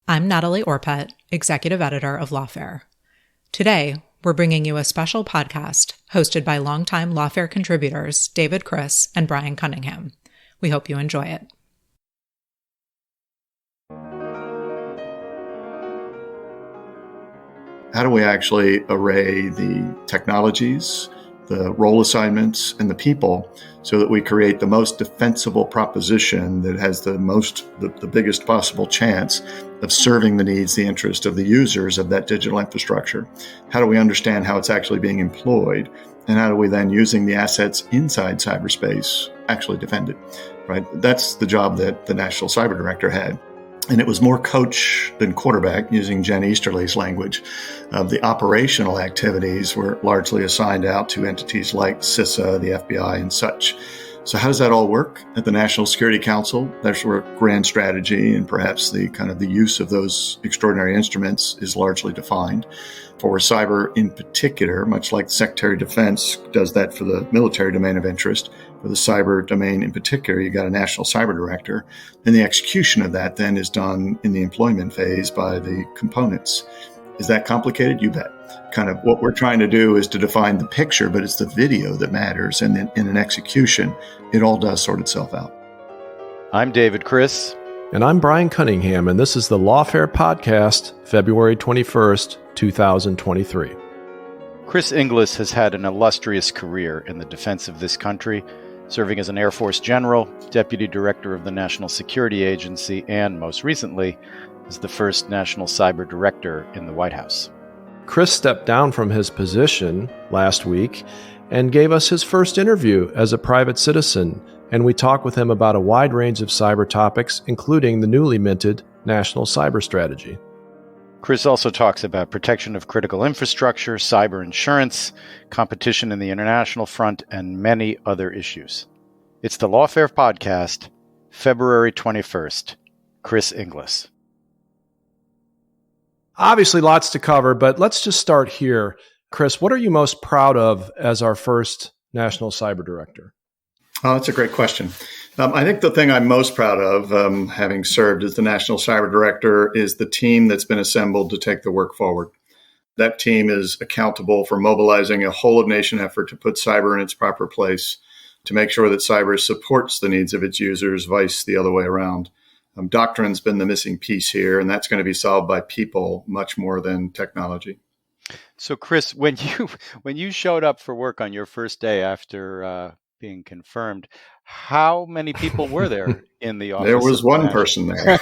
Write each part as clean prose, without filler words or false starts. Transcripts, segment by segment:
I'm Natalie Orpett, Executive Editor of Lawfare. Today, we're bringing you a special podcast hosted by longtime Lawfare contributors David Kris and Bryan Cunningham. We hope you enjoy it. How do we actually array the technologies, the role assignments, and the people so that we create the most defensible proposition that has the biggest possible chance of serving the needs, the interest of the users of that digital infrastructure? How do we understand how it's actually being employed? And how do we then, using the assets inside cyberspace, actually defend it, right? That's the job that the National Cyber Director had. And it was more coach than quarterback, using Jen Easterly's language. The operational activities were largely assigned out to entities like CISA, the FBI, and such. So how does that all work? At the National Security Council, that's where grand strategy and perhaps the use of those extraordinary instruments is largely defined. For cyber in particular, much like the Secretary of Defense does that for the military domain of interest, for the cyber domain in particular, you got a National Cyber Director. And the execution of that then is done in the employment phase by the components. Is that complicated? You bet. Kind of what we're trying to do is to define the picture, but it's the video that matters. And then in an execution, it all does sort itself out. I'm David Kris. And I'm Bryan Cunningham, and this is the Lawfare Podcast, February 21st, 2023. Chris Inglis has had an illustrious career in the defense of this country, serving as an Air Force general, deputy director of the National Security Agency, and most recently, as the first national cyber director in the White House. Chris stepped down from his position last week and gave us his first interview as a private citizen, and we talked with him about a wide range of cyber topics, including the newly minted National Cyber Strategy. Chris also talks about protection of critical infrastructure, cyber insurance, competition in the international front, and many other issues. It's the Lawfare Podcast, February 21st. Chris Inglis. Obviously, lots to cover, but let's just start here. Chris, what are you most proud of as our first National Cyber Director? Oh, that's a great question. I think the thing I'm most proud of, having served as the National Cyber Director, is the team that's been assembled to take the work forward. That team is accountable for mobilizing a whole-of-nation effort to put cyber in its proper place, to make sure that cyber supports the needs of its users, vice the other way around. Doctrine's been the missing piece here, and that's going to be solved by people much more than technology. So, Chris, when you showed up for work on your first day after being confirmed, how many people were there in the office? There was one person there.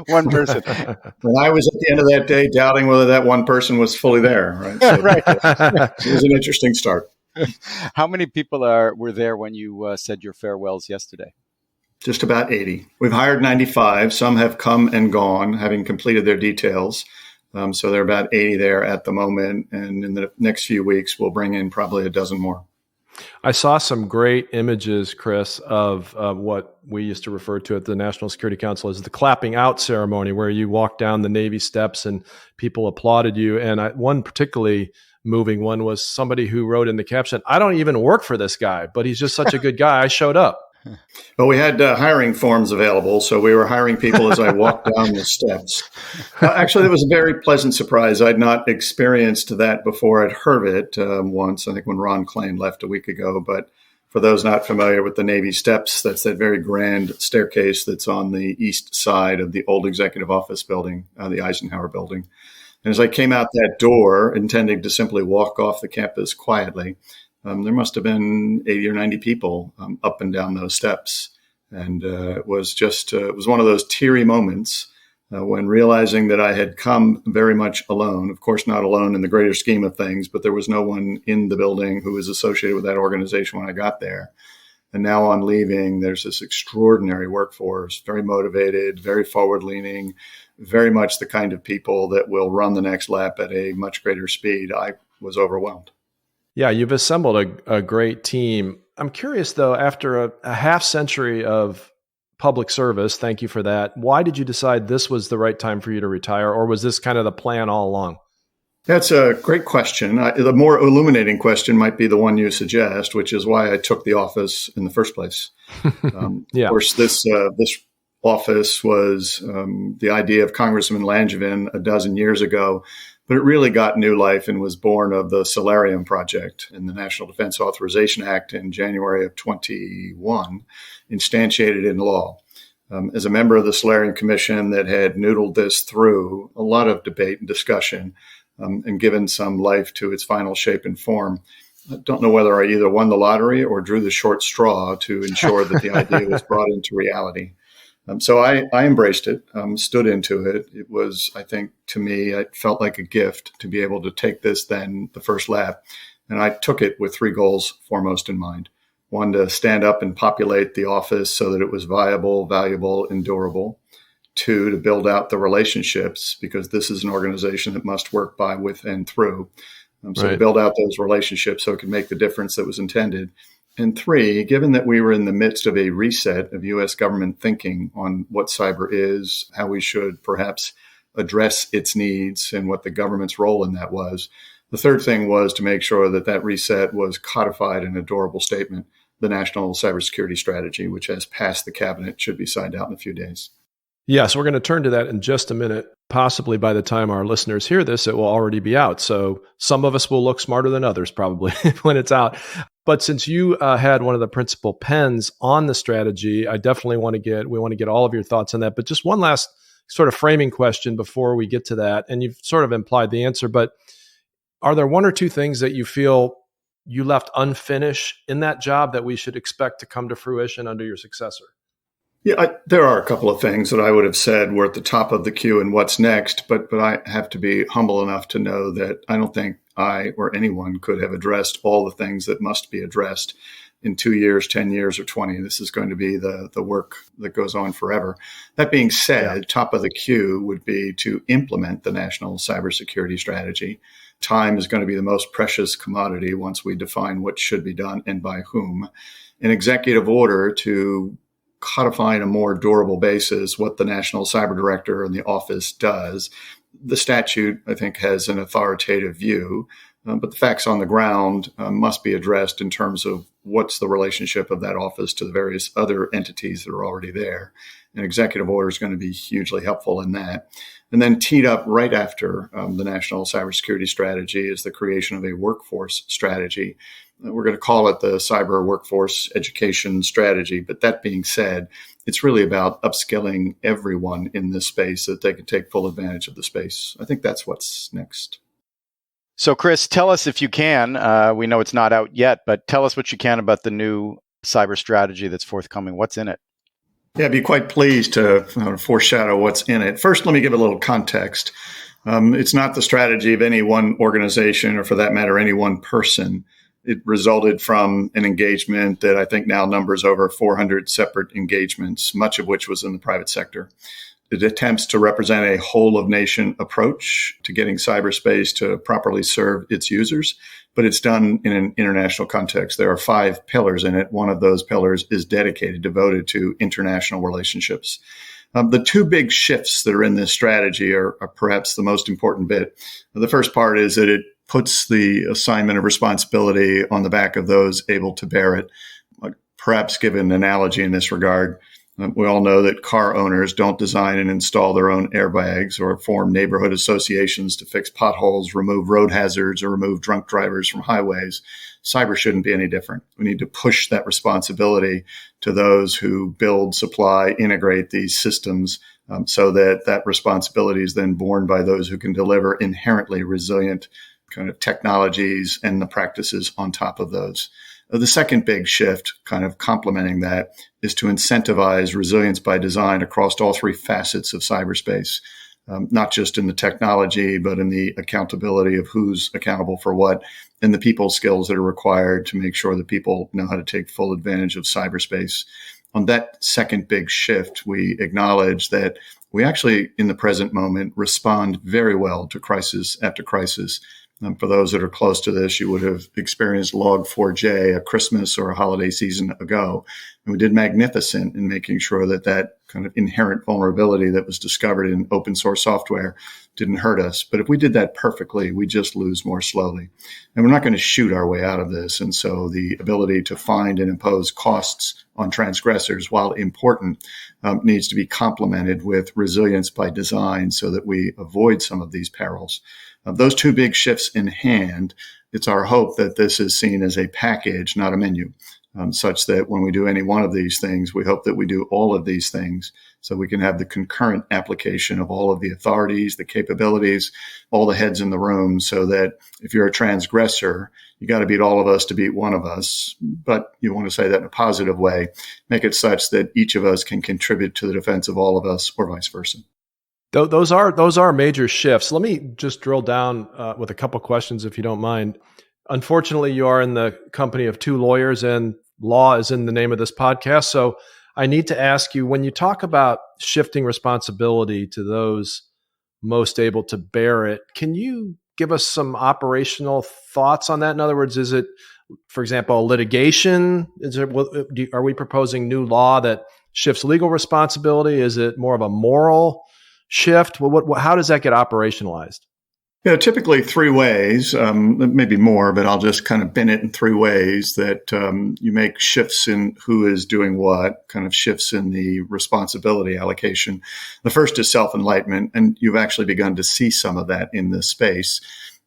One person. And I was at the end of that day doubting whether that one person was fully there. Right. So Right. It was an interesting start. How many people were there when you said your farewells yesterday? Just about 80. We've hired 95. Some have come and gone, having completed their details. So there are about 80 there at the moment. And in the next few weeks, we'll bring in probably a dozen more. I saw some great images, Chris, of what we used to refer to at the National Security Council as the clapping out ceremony, where you walked down the Navy steps and people applauded you. And one particularly moving one was somebody who wrote in the caption, "I don't even work for this guy, but he's just such a good guy. I showed up." Well, we had hiring forms available, so we were hiring people as I walked down the steps. Actually, it was a very pleasant surprise. I'd not experienced that before. I'd heard it once, I think when Ron Klain left a week ago. But for those not familiar with the Navy steps, that's that very grand staircase that's on the east side of the old executive office building, the Eisenhower building. And as I came out that door, intending to simply walk off the campus quietly, there must have been 80 or 90 people up and down those steps. And it was one of those teary moments when realizing that I had come very much alone, of course, not alone in the greater scheme of things, but there was no one in the building who was associated with that organization when I got there. And now on leaving, there's this extraordinary workforce, very motivated, very forward-leaning, very much the kind of people that will run the next lap at a much greater speed. I was overwhelmed. Yeah, you've assembled a great team. I'm curious, though, after a half century of public service, thank you for that, why did you decide this was the right time for you to retire, or was this kind of the plan all along? That's a great question. The more illuminating question might be the one you suggest, which is why I took the office in the first place. Yeah. Of course, this office was the idea of Congressman Langevin a dozen years ago, but it really got new life and was born of the Solarium Project in the National Defense Authorization Act in January of 21, instantiated in law. As a member of the Solarium Commission that had noodled this through a lot of debate and discussion and given some life to its final shape and form, I don't know whether I either won the lottery or drew the short straw to ensure that the idea was brought into reality. So I embraced it, stood into it. It was, I think, to me, it felt like a gift to be able to take this then, the first lap. And I took it with three goals foremost in mind. One, to stand up and populate the office so that it was viable, valuable, and durable. Two, to build out the relationships, because this is an organization that must work by, with, and through. So to build out those relationships so it could make the difference that was intended. And three, given that we were in the midst of a reset of U.S. government thinking on what cyber is, how we should perhaps address its needs, and what the government's role in that was, the third thing was to make sure that that reset was codified in a durable statement, the National Cybersecurity Strategy, which has passed the cabinet, should be signed out in a few days. Yes, we're going to turn to that in just a minute. Possibly by the time our listeners hear this, it will already be out. So some of us will look smarter than others probably when it's out. But since you had one of the principal pens on the strategy, I definitely want to get all of your thoughts on that. But just one last sort of framing question before we get to that. And you've sort of implied the answer, but are there one or two things that you feel you left unfinished in that job that we should expect to come to fruition under your successor? Yeah, there are a couple of things that I would have said were at the top of the queue and what's next, but I have to be humble enough to know that I don't think I or anyone could have addressed all the things that must be addressed in 2 years, 10 years, or 20. This is going to be the work that goes on forever. That being said, top of the queue would be to implement the National Cybersecurity Strategy. Time is going to be the most precious commodity once we define what should be done and by whom. An executive order to codify on a more durable basis what the National Cyber Director and the office does. The statute, I think, has an authoritative view, but the facts on the ground must be addressed in terms of what's the relationship of that office to the various other entities that are already there. An executive order is going to be hugely helpful in that. And then teed up right after the National Cybersecurity Strategy is the creation of a workforce strategy. We're going to call it the Cyber Workforce Education Strategy. But that being said, it's really about upskilling everyone in this space so that they can take full advantage of the space. I think that's what's next. So, Chris, tell us if you can. We know it's not out yet, but tell us what you can about the new cyber strategy that's forthcoming. What's in it? Yeah, I'd be quite pleased to foreshadow what's in it. First, let me give a little context. It's not the strategy of any one organization or, for that matter, any one person. It resulted from an engagement that I think now numbers over 400 separate engagements, much of which was in the private sector. It attempts to represent a whole-of-nation approach to getting cyberspace to properly serve its users, but it's done in an international context. There are 5 pillars in it. One of those pillars is devoted to international relationships. The 2 big shifts that are in this strategy are perhaps the most important bit. The first part is that it puts the assignment of responsibility on the back of those able to bear it. Perhaps give an analogy in this regard. We all know that car owners don't design and install their own airbags or form neighborhood associations to fix potholes, remove road hazards, or remove drunk drivers from highways. Cyber shouldn't be any different. We need to push that responsibility to those who build, supply, integrate these systems so that that responsibility is then borne by those who can deliver inherently resilient kind of technologies and the practices on top of those. The second big shift, kind of complementing that, is to incentivize resilience by design across all 3 facets of cyberspace, not just in the technology, but in the accountability of who's accountable for what, and the people skills that are required to make sure that people know how to take full advantage of cyberspace. On that second big shift, we acknowledge that we actually, in the present moment, respond very well to crisis after crisis. For those that are close to this, you would have experienced Log4j a Christmas or a holiday season ago. And we did magnificent in making sure that that kind of inherent vulnerability that was discovered in open source software didn't hurt us. But if we did that perfectly, we just lose more slowly. And we're not going to shoot our way out of this. And so the ability to find and impose costs on transgressors, while important, needs to be complemented with resilience by design so that we avoid some of these perils. Those two big shifts in hand, it's our hope that this is seen as a package, not a menu, such that when we do any one of these things, we hope that we do all of these things so we can have the concurrent application of all of the authorities, the capabilities, all the heads in the room, so that if you're a transgressor, you got to beat all of us to beat one of us. But you want to say that in a positive way, make it such that each of us can contribute to the defense of all of us, or vice versa. Those are major shifts. Let me just drill down with a couple questions, if you don't mind. Unfortunately, you are in the company of two lawyers, and law is in the name of this podcast. So I need to ask you, when you talk about shifting responsibility to those most able to bear it, can you give us some operational thoughts on that? In other words, is it, for example, litigation? Are we proposing new law that shifts legal responsibility? Is it more of a moral shift? How does that get operationalized? Yeah, typically three ways, maybe more, but I'll just kind of bin it in three ways that you make shifts in who is doing what, kind of shifts in the responsibility allocation. The first is self-enlightenment, and you've actually begun to see some of that in this space,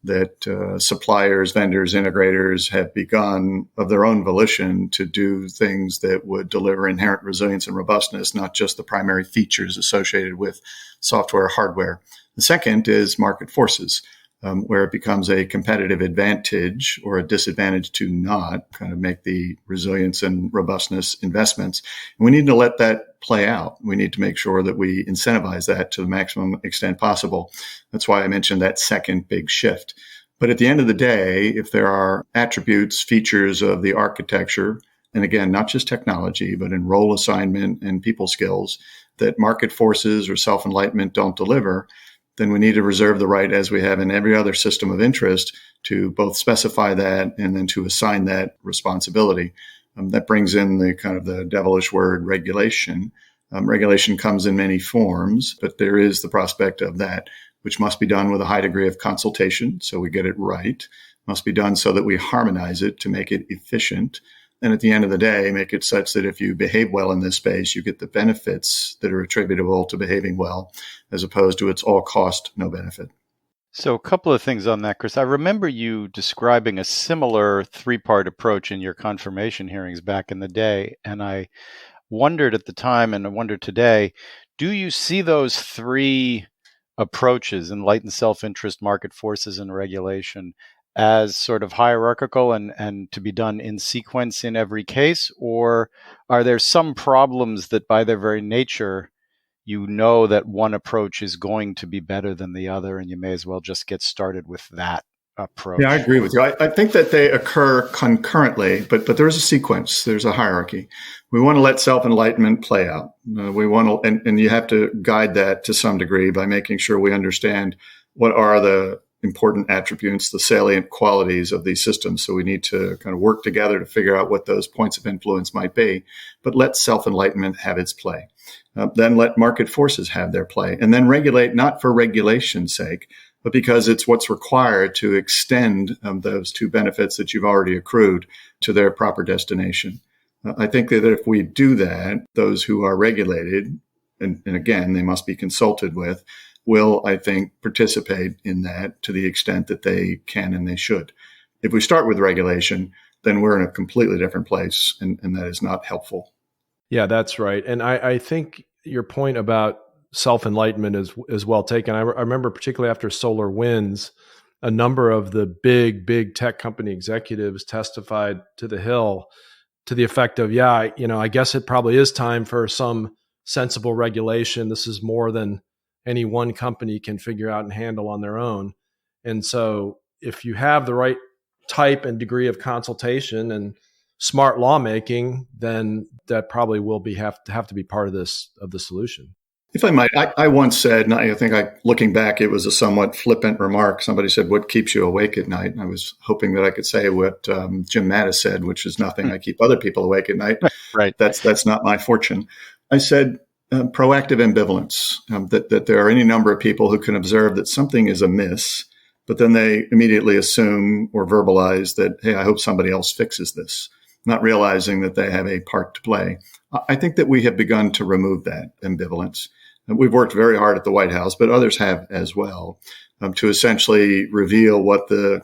that suppliers, vendors, integrators have begun of their own volition to do things that would deliver inherent resilience and robustness, not just the primary features associated with software or hardware. The second is market forces, where it becomes a competitive advantage or a disadvantage to not kind of make the resilience and robustness investments. And we need to let that play out. We need to make sure that we incentivize that to the maximum extent possible. That's why I mentioned that second big shift. But at the end of the day, if there are attributes, features of the architecture, and again, not just technology, but in role assignment and people skills, that market forces or self-enlightenment don't deliver, then we need to reserve the right, as we have in every other system of interest, to both specify that and then to assign that responsibility. That brings in the kind of the devilish word regulation. Regulation comes in many forms, but there is the prospect of that, which must be done with a high degree of consultation so we get it right. Must be done so that we harmonize it to make it efficient. And at the end of the day, make it such that if you behave well in this space, you get the benefits that are attributable to behaving well, as opposed to it's all cost, no benefit. So a couple of things on that, Kris. I remember you describing a similar three-part approach in your confirmation hearings back in the day. And I wondered at the time, and I wonder today, do you see those three approaches, enlightened self-interest, market forces, and regulation, as sort of hierarchical and to be done in sequence in every case? Or are there some problems that by their very nature, you know that one approach is going to be better than the other, and you may as well just get started with that approach? Yeah, I agree with you. I think that they occur concurrently, but there is a sequence. There's a hierarchy. We want to let self-enlightenment play out. We want to, and you have to guide that to some degree by making sure we understand what are the important attributes, the salient qualities of these systems. So we need to kind of work together to figure out what those points of influence might be, but let self-enlightenment have its play. Then let market forces have their play, and then regulate, not for regulation's sake, but because it's what's required to extend those two benefits that you've already accrued to their proper destination. I think that if we do that, those who are regulated, and again, they must be consulted with, will, I think, participate in that to the extent that they can and they should. If we start with regulation, then we're in a completely different place, and that is not helpful. Yeah, that's right. And I think your point about self-enlightenment is well taken. I remember particularly after SolarWinds, a number of the big tech company executives testified to the Hill to the effect of, I guess it probably is time for some sensible regulation. This is more than any one company can figure out and handle on their own. And so if you have the right type and degree of consultation and smart lawmaking, then that probably will have to be part of the solution. If I might, I once said, and I think looking back, it was a somewhat flippant remark. Somebody said, "What keeps you awake at night?" And I was hoping that I could say what Jim Mattis said, which is nothing. I keep other people awake at night. Right. That's not my fortune. I said proactive ambivalence, that there are any number of people who can observe that something is amiss, but then they immediately assume or verbalize that, hey, I hope somebody else fixes this, not realizing that they have a part to play. I think that we have begun to remove that ambivalence. And we've worked very hard at the White House, but others have as well, to essentially reveal what the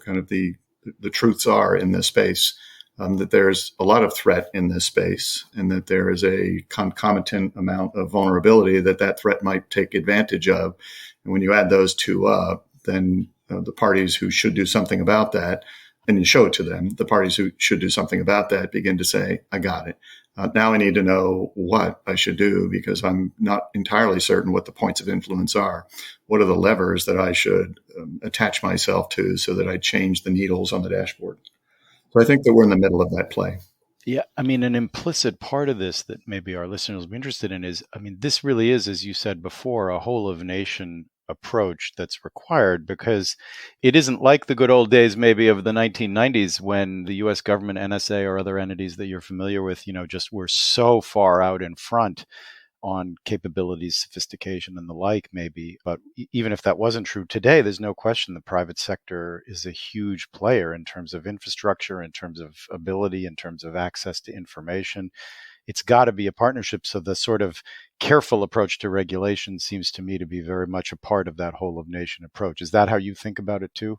truths are in this space, that there's a lot of threat in this space and that there is a concomitant amount of vulnerability that threat might take advantage of. And when you add those two up, then the parties who should do something about that, and you show it to them, the parties who should do something about that begin to say, I got it. Now I need to know what I should do because I'm not entirely certain what the points of influence are. What are the levers that I should attach myself to so that I change the needles on the dashboard? So I think that we're in the middle of that play. Yeah, I mean, an implicit part of this that maybe our listeners will be interested in is, I mean, this really is, as you said before, a whole of nation approach that's required, because it isn't like the good old days maybe of the 1990s when the US government, NSA, or other entities that you're familiar with, just were so far out in front on capabilities, sophistication, and the like, maybe. But even if that wasn't true today, there's no question the private sector is a huge player in terms of infrastructure, in terms of ability, in terms of access to information. It's got to be a partnership. So the sort of careful approach to regulation seems to me to be very much a part of that whole of nation approach. Is that how you think about it too?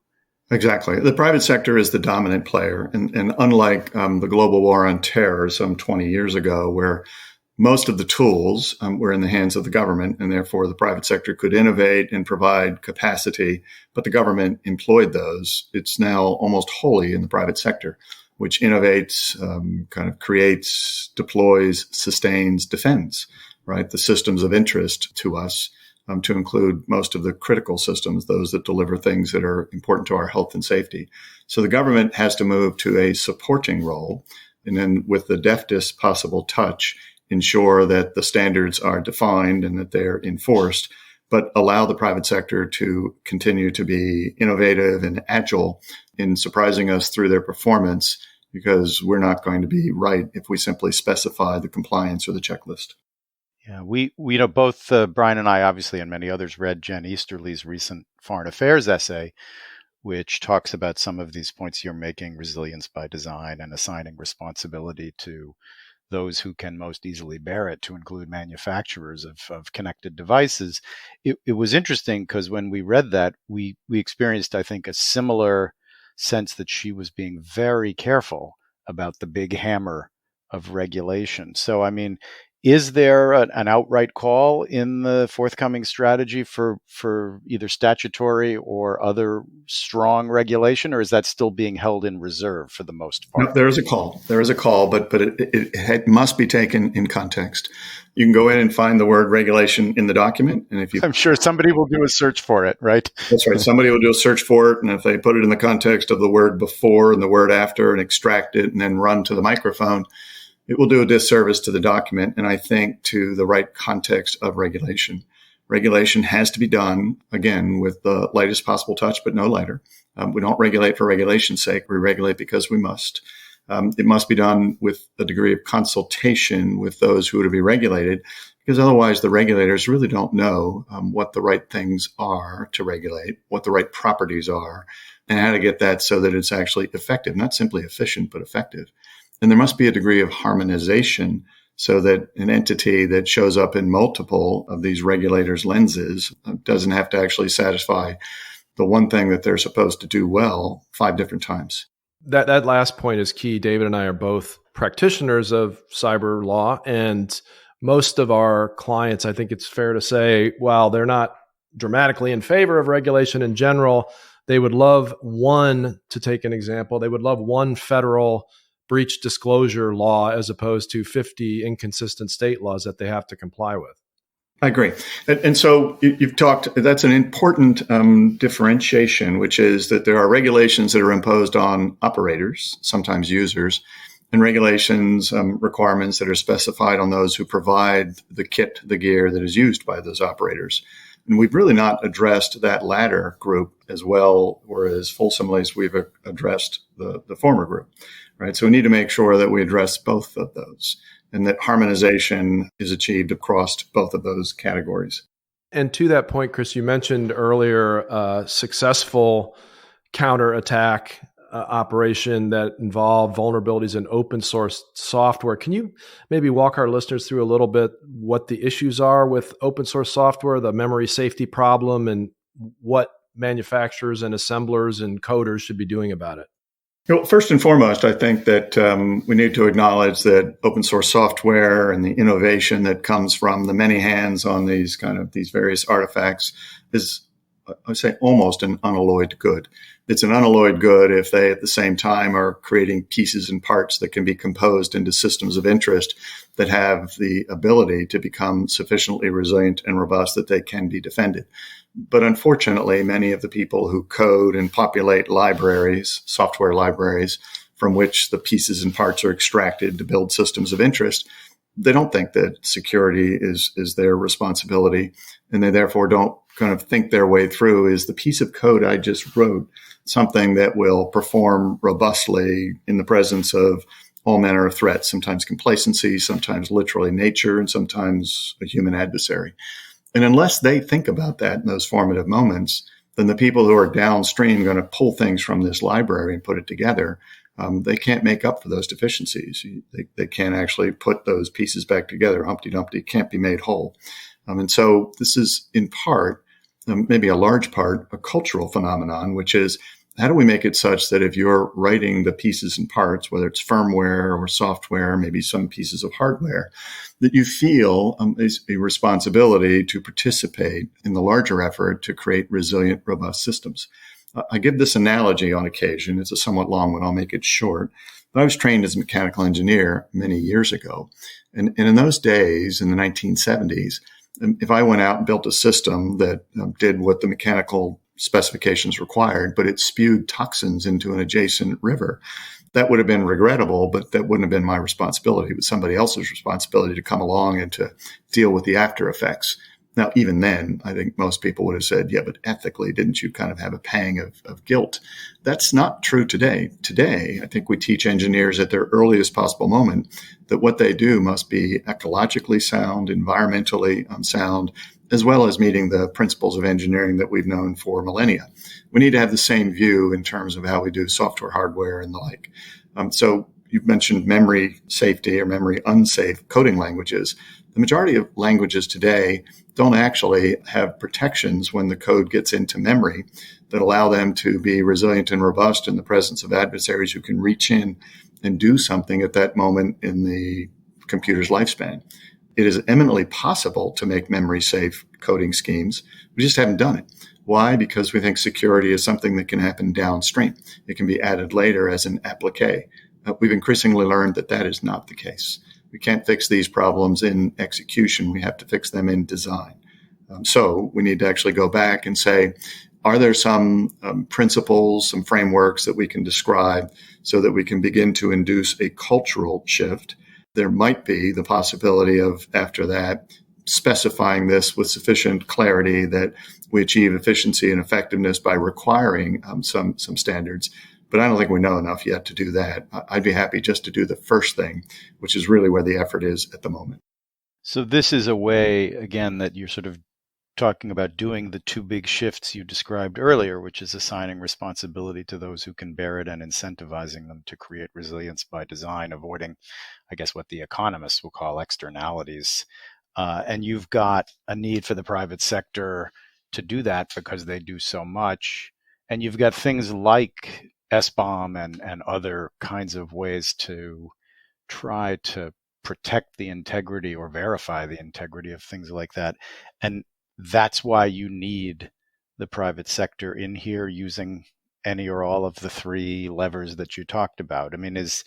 Exactly. The private sector is the dominant player. And unlike the global war on terror some 20 years ago, where most of the tools were in the hands of the government, and therefore the private sector could innovate and provide capacity, but the government employed those. It's now almost wholly in the private sector, which innovates, kind of creates, deploys, sustains, defends, right? The systems of interest to us, to include most of the critical systems, those that deliver things that are important to our health and safety. So the government has to move to a supporting role, and then with the deftest possible touch, ensure that the standards are defined and that they're enforced, but allow the private sector to continue to be innovative and agile in surprising us through their performance, because we're not going to be right if we simply specify the compliance or the checklist. Yeah, we both Bryan and I, obviously, and many others, read Jen Easterly's recent Foreign Affairs essay, which talks about some of these points you're making, resilience by design and assigning responsibility to those who can most easily bear it, to include manufacturers of connected devices. It was interesting because when we read that, we experienced, I think, a similar sense that she was being very careful about the big hammer of regulation. So, I mean, is there an outright call in the forthcoming strategy for either statutory or other strong regulation, or is that still being held in reserve for the most part? No, there is a call. There is a call, but it must be taken in context. You can go in and find the word regulation in the document, and if you, I'm sure somebody will do a search for it, right? That's right. Somebody will do a search for it, and if they put it in the context of the word before and the word after, and extract it, and then run to the microphone, it will do a disservice to the document, and I think to the right context of regulation. Regulation has to be done, again, with the lightest possible touch, but no lighter. We don't regulate for regulation's sake. We regulate because we must. It must be done with a degree of consultation with those who are to be regulated, because otherwise the regulators really don't know what the right things are to regulate, what the right properties are, and how to get that so that it's actually effective, not simply efficient, but effective. And there must be a degree of harmonization so that an entity that shows up in multiple of these regulators' lenses doesn't have to actually satisfy the one thing that they're supposed to do well 5 different times. That last point is key. David and I are both practitioners of cyber law, and most of our clients, I think it's fair to say, while they're not dramatically in favor of regulation in general, they would love one, to take an example, they would love one federal breach disclosure law as opposed to 50 inconsistent state laws that they have to comply with. I agree. And so you've talked, that's an important differentiation, which is that there are regulations that are imposed on operators, sometimes users, and regulations, requirements that are specified on those who provide the kit, the gear that is used by those operators. And we've really not addressed that latter group as well or as fulsomely as we've addressed the former group, right? So we need to make sure that we address both of those and that harmonization is achieved across both of those categories. And to that point, Kris, you mentioned earlier successful counterattack operation that involved vulnerabilities in open source software. Can you maybe walk our listeners through a little bit what the issues are with open source software, the memory safety problem, and what manufacturers and assemblers and coders should be doing about it? Well, first and foremost, I think that we need to acknowledge that open source software and the innovation that comes from the many hands on these various artifacts is, I would say, almost an unalloyed good. It's an unalloyed good if they at the same time are creating pieces and parts that can be composed into systems of interest that have the ability to become sufficiently resilient and robust that they can be defended. But unfortunately, many of the people who code and populate libraries, software libraries, from which the pieces and parts are extracted to build systems of interest, they don't think that security is their responsibility, and they therefore don't kind of think their way through, is the piece of code I just wrote something that will perform robustly in the presence of all manner of threats, sometimes complacency, sometimes literally nature, and sometimes a human adversary. And unless they think about that in those formative moments, then the people who are downstream going to pull things from this library and put it together, they can't make up for those deficiencies. They can't actually put those pieces back together. Humpty Dumpty can't be made whole. And so this is in part, maybe a large part, a cultural phenomenon, which is how do we make it such that if you're writing the pieces and parts, whether it's firmware or software, maybe some pieces of hardware, that you feel a responsibility to participate in the larger effort to create resilient, robust systems. I give this analogy on occasion. It's a somewhat long one. I'll make it short. But I was trained as a mechanical engineer many years ago. And in those days, in the 1970s, if I went out and built a system that did what the mechanical specifications required, but it spewed toxins into an adjacent river, that would have been regrettable, but that wouldn't have been my responsibility. It was somebody else's responsibility to come along and to deal with the after effects. Now, even then, I think most people would have said, yeah, but ethically, didn't you kind of have a pang of guilt? That's not true today. Today, I think we teach engineers at their earliest possible moment that what they do must be ecologically sound, environmentally sound, as well as meeting the principles of engineering that we've known for millennia. We need to have the same view in terms of how we do software, hardware, and the like. So you've mentioned memory safety or memory unsafe coding languages. The majority of languages today don't actually have protections when the code gets into memory that allow them to be resilient and robust in the presence of adversaries who can reach in and do something at that moment in the computer's lifespan. It is eminently possible to make memory safe coding schemes. We just haven't done it. Why? Because we think security is something that can happen downstream. It can be added later as an applique. We've increasingly learned that that is not the case. We can't fix these problems in execution. We have to fix them in design. So we need to actually go back and say, are there some principles, some frameworks that we can describe so that we can begin to induce a cultural shift? There might be the possibility of, after that, specifying this with sufficient clarity that we achieve efficiency and effectiveness by requiring some standards. But I don't think we know enough yet to do that. I'd be happy just to do the first thing, which is really where the effort is at the moment. So this is a way, again, that you're sort of talking about doing the two big shifts you described earlier, which is assigning responsibility to those who can bear it and incentivizing them to create resilience by design, avoiding, I guess, what the economists will call externalities. And you've got a need for the private sector to do that because they do so much. And you've got things like SBOM and other kinds of ways to try to protect the integrity or verify the integrity of things like that. And that's why you need the private sector in here using any or all of the three levers that you talked about. I mean, is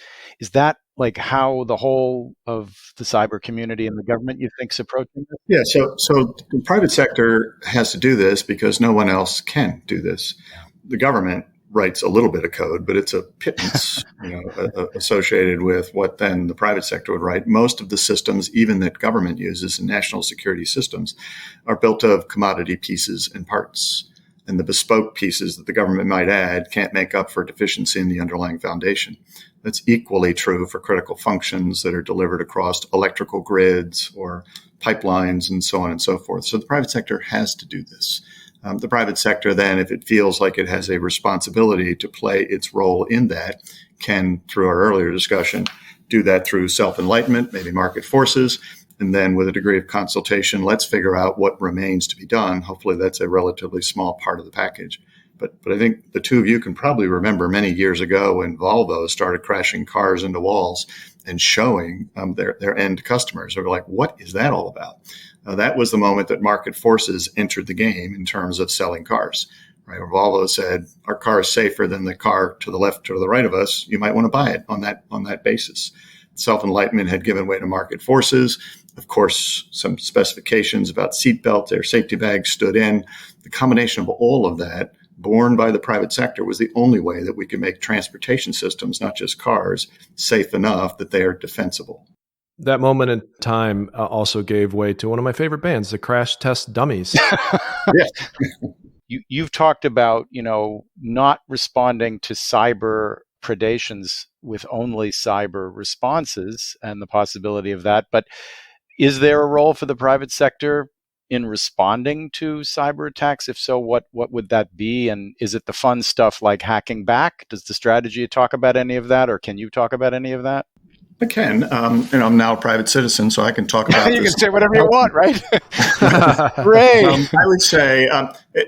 that like how the whole of the cyber community and the government, you think, is approaching this? Yeah, so the private sector has to do this because no one else can do this. The government writes a little bit of code, but it's a pittance, associated with what then the private sector would write. Most of the systems, even that government uses in national security systems, are built of commodity pieces and parts. And the bespoke pieces that the government might add can't make up for deficiency in the underlying foundation. That's equally true for critical functions that are delivered across electrical grids or pipelines and so on and so forth. So the private sector has to do this. The private sector then, if it feels like it has a responsibility to play its role in that, can, through our earlier discussion, do that through self-enlightenment, maybe market forces, and then with a degree of consultation, let's figure out what remains to be done. Hopefully that's a relatively small part of the package. But I think the two of you can probably remember many years ago when Volvo started crashing cars into walls and showing their end customers. They were like, what is that all about? That was the moment that market forces entered the game in terms of selling cars. Right? Where Volvo said, our car is safer than the car to the left or the right of us. You might want to buy it on that basis. Self-enlightenment had given way to market forces. Of course, some specifications about seatbelts, air safety bags stood in. The combination of all of that, borne by the private sector, was the only way that we could make transportation systems, not just cars, safe enough that they are defensible. That moment in time also gave way to one of my favorite bands, the Crash Test Dummies. Yes. You've talked about, not responding to cyber predations with only cyber responses and the possibility of that. But is there a role for the private sector in responding to cyber attacks? If so, what would that be? And is it the fun stuff like hacking back? Does the strategy talk about any of that, or can you talk about any of that? I can. I'm now a private citizen, so I can talk about You this. can say whatever you want, right? Great. I would say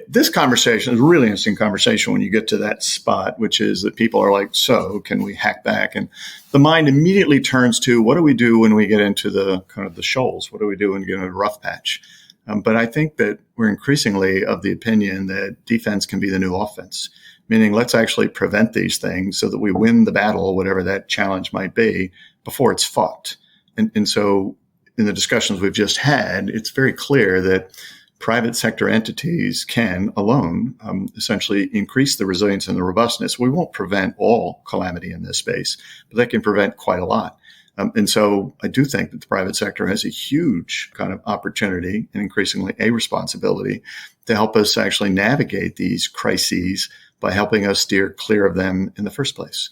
this conversation is a really interesting conversation when you get to that spot, which is that people are like, so can we hack back? And the mind immediately turns to, what do we do when we get into the kind of the shoals? What do we do when we get into a rough patch? But I think that we're increasingly of the opinion that defense can be the new offense, meaning let's actually prevent these things so that we win the battle, whatever that challenge might be, before it's fought. And so in the discussions we've just had, it's very clear that private sector entities can alone essentially increase the resilience and the robustness. We won't prevent all calamity in this space, but they can prevent quite a lot. And so I do think that the private sector has a huge kind of opportunity and increasingly a responsibility to help us actually navigate these crises by helping us steer clear of them in the first place.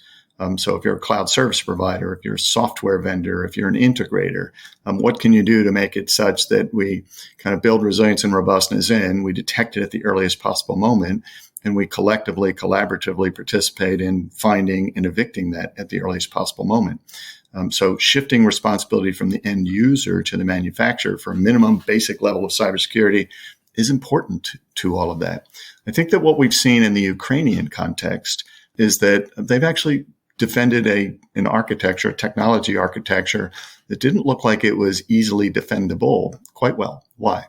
So if you're a cloud service provider, if you're a software vendor, if you're an integrator, what can you do to make it such that we kind of build resilience and robustness in, we detect it at the earliest possible moment, and we collectively, collaboratively participate in finding and evicting that at the earliest possible moment. So shifting responsibility from the end user to the manufacturer for a minimum basic level of cybersecurity is important to all of that. I think that what we've seen in the Ukrainian context is that they've actually defended an architecture, a technology architecture that didn't look like it was easily defendable quite well. Why?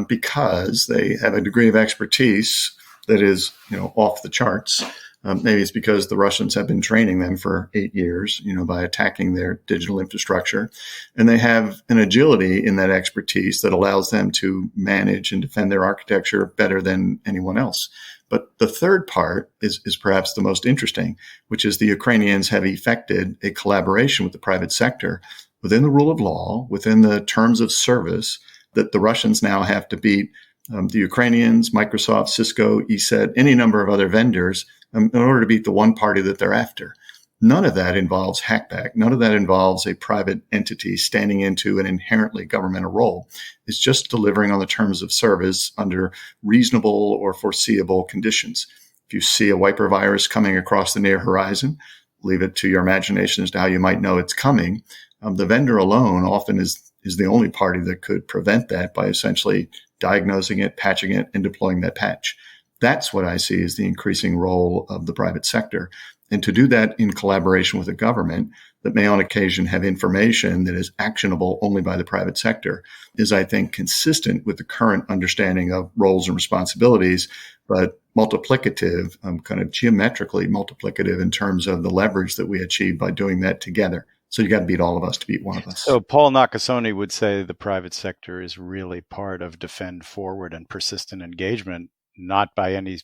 Because they have a degree of expertise that is, off the charts. Maybe it's because the Russians have been training them for 8 years, by attacking their digital infrastructure. And they have an agility in that expertise that allows them to manage and defend their architecture better than anyone else. But the third part is perhaps the most interesting, which is the Ukrainians have effected a collaboration with the private sector within the rule of law, within the terms of service that the Russians now have to beat the Ukrainians, Microsoft, Cisco, ESET, any number of other vendors in order to beat the one party that they're after. None of that involves hackback. None of that involves a private entity standing into an inherently governmental role. It's just delivering on the terms of service under reasonable or foreseeable conditions. If you see a wiper virus coming across the near horizon, leave it to your imagination as to how you might know it's coming. The vendor alone often is the only party that could prevent that by essentially diagnosing it, patching it, and deploying that patch. That's what I see as the increasing role of the private sector. And to do that in collaboration with a government that may on occasion have information that is actionable only by the private sector is, I think, consistent with the current understanding of roles and responsibilities, but multiplicative, kind of geometrically multiplicative in terms of the leverage that we achieve by doing that together. So you got to beat all of us to beat one of us. So Paul Nakasone would say the private sector is really part of defend forward and persistent engagement, not by any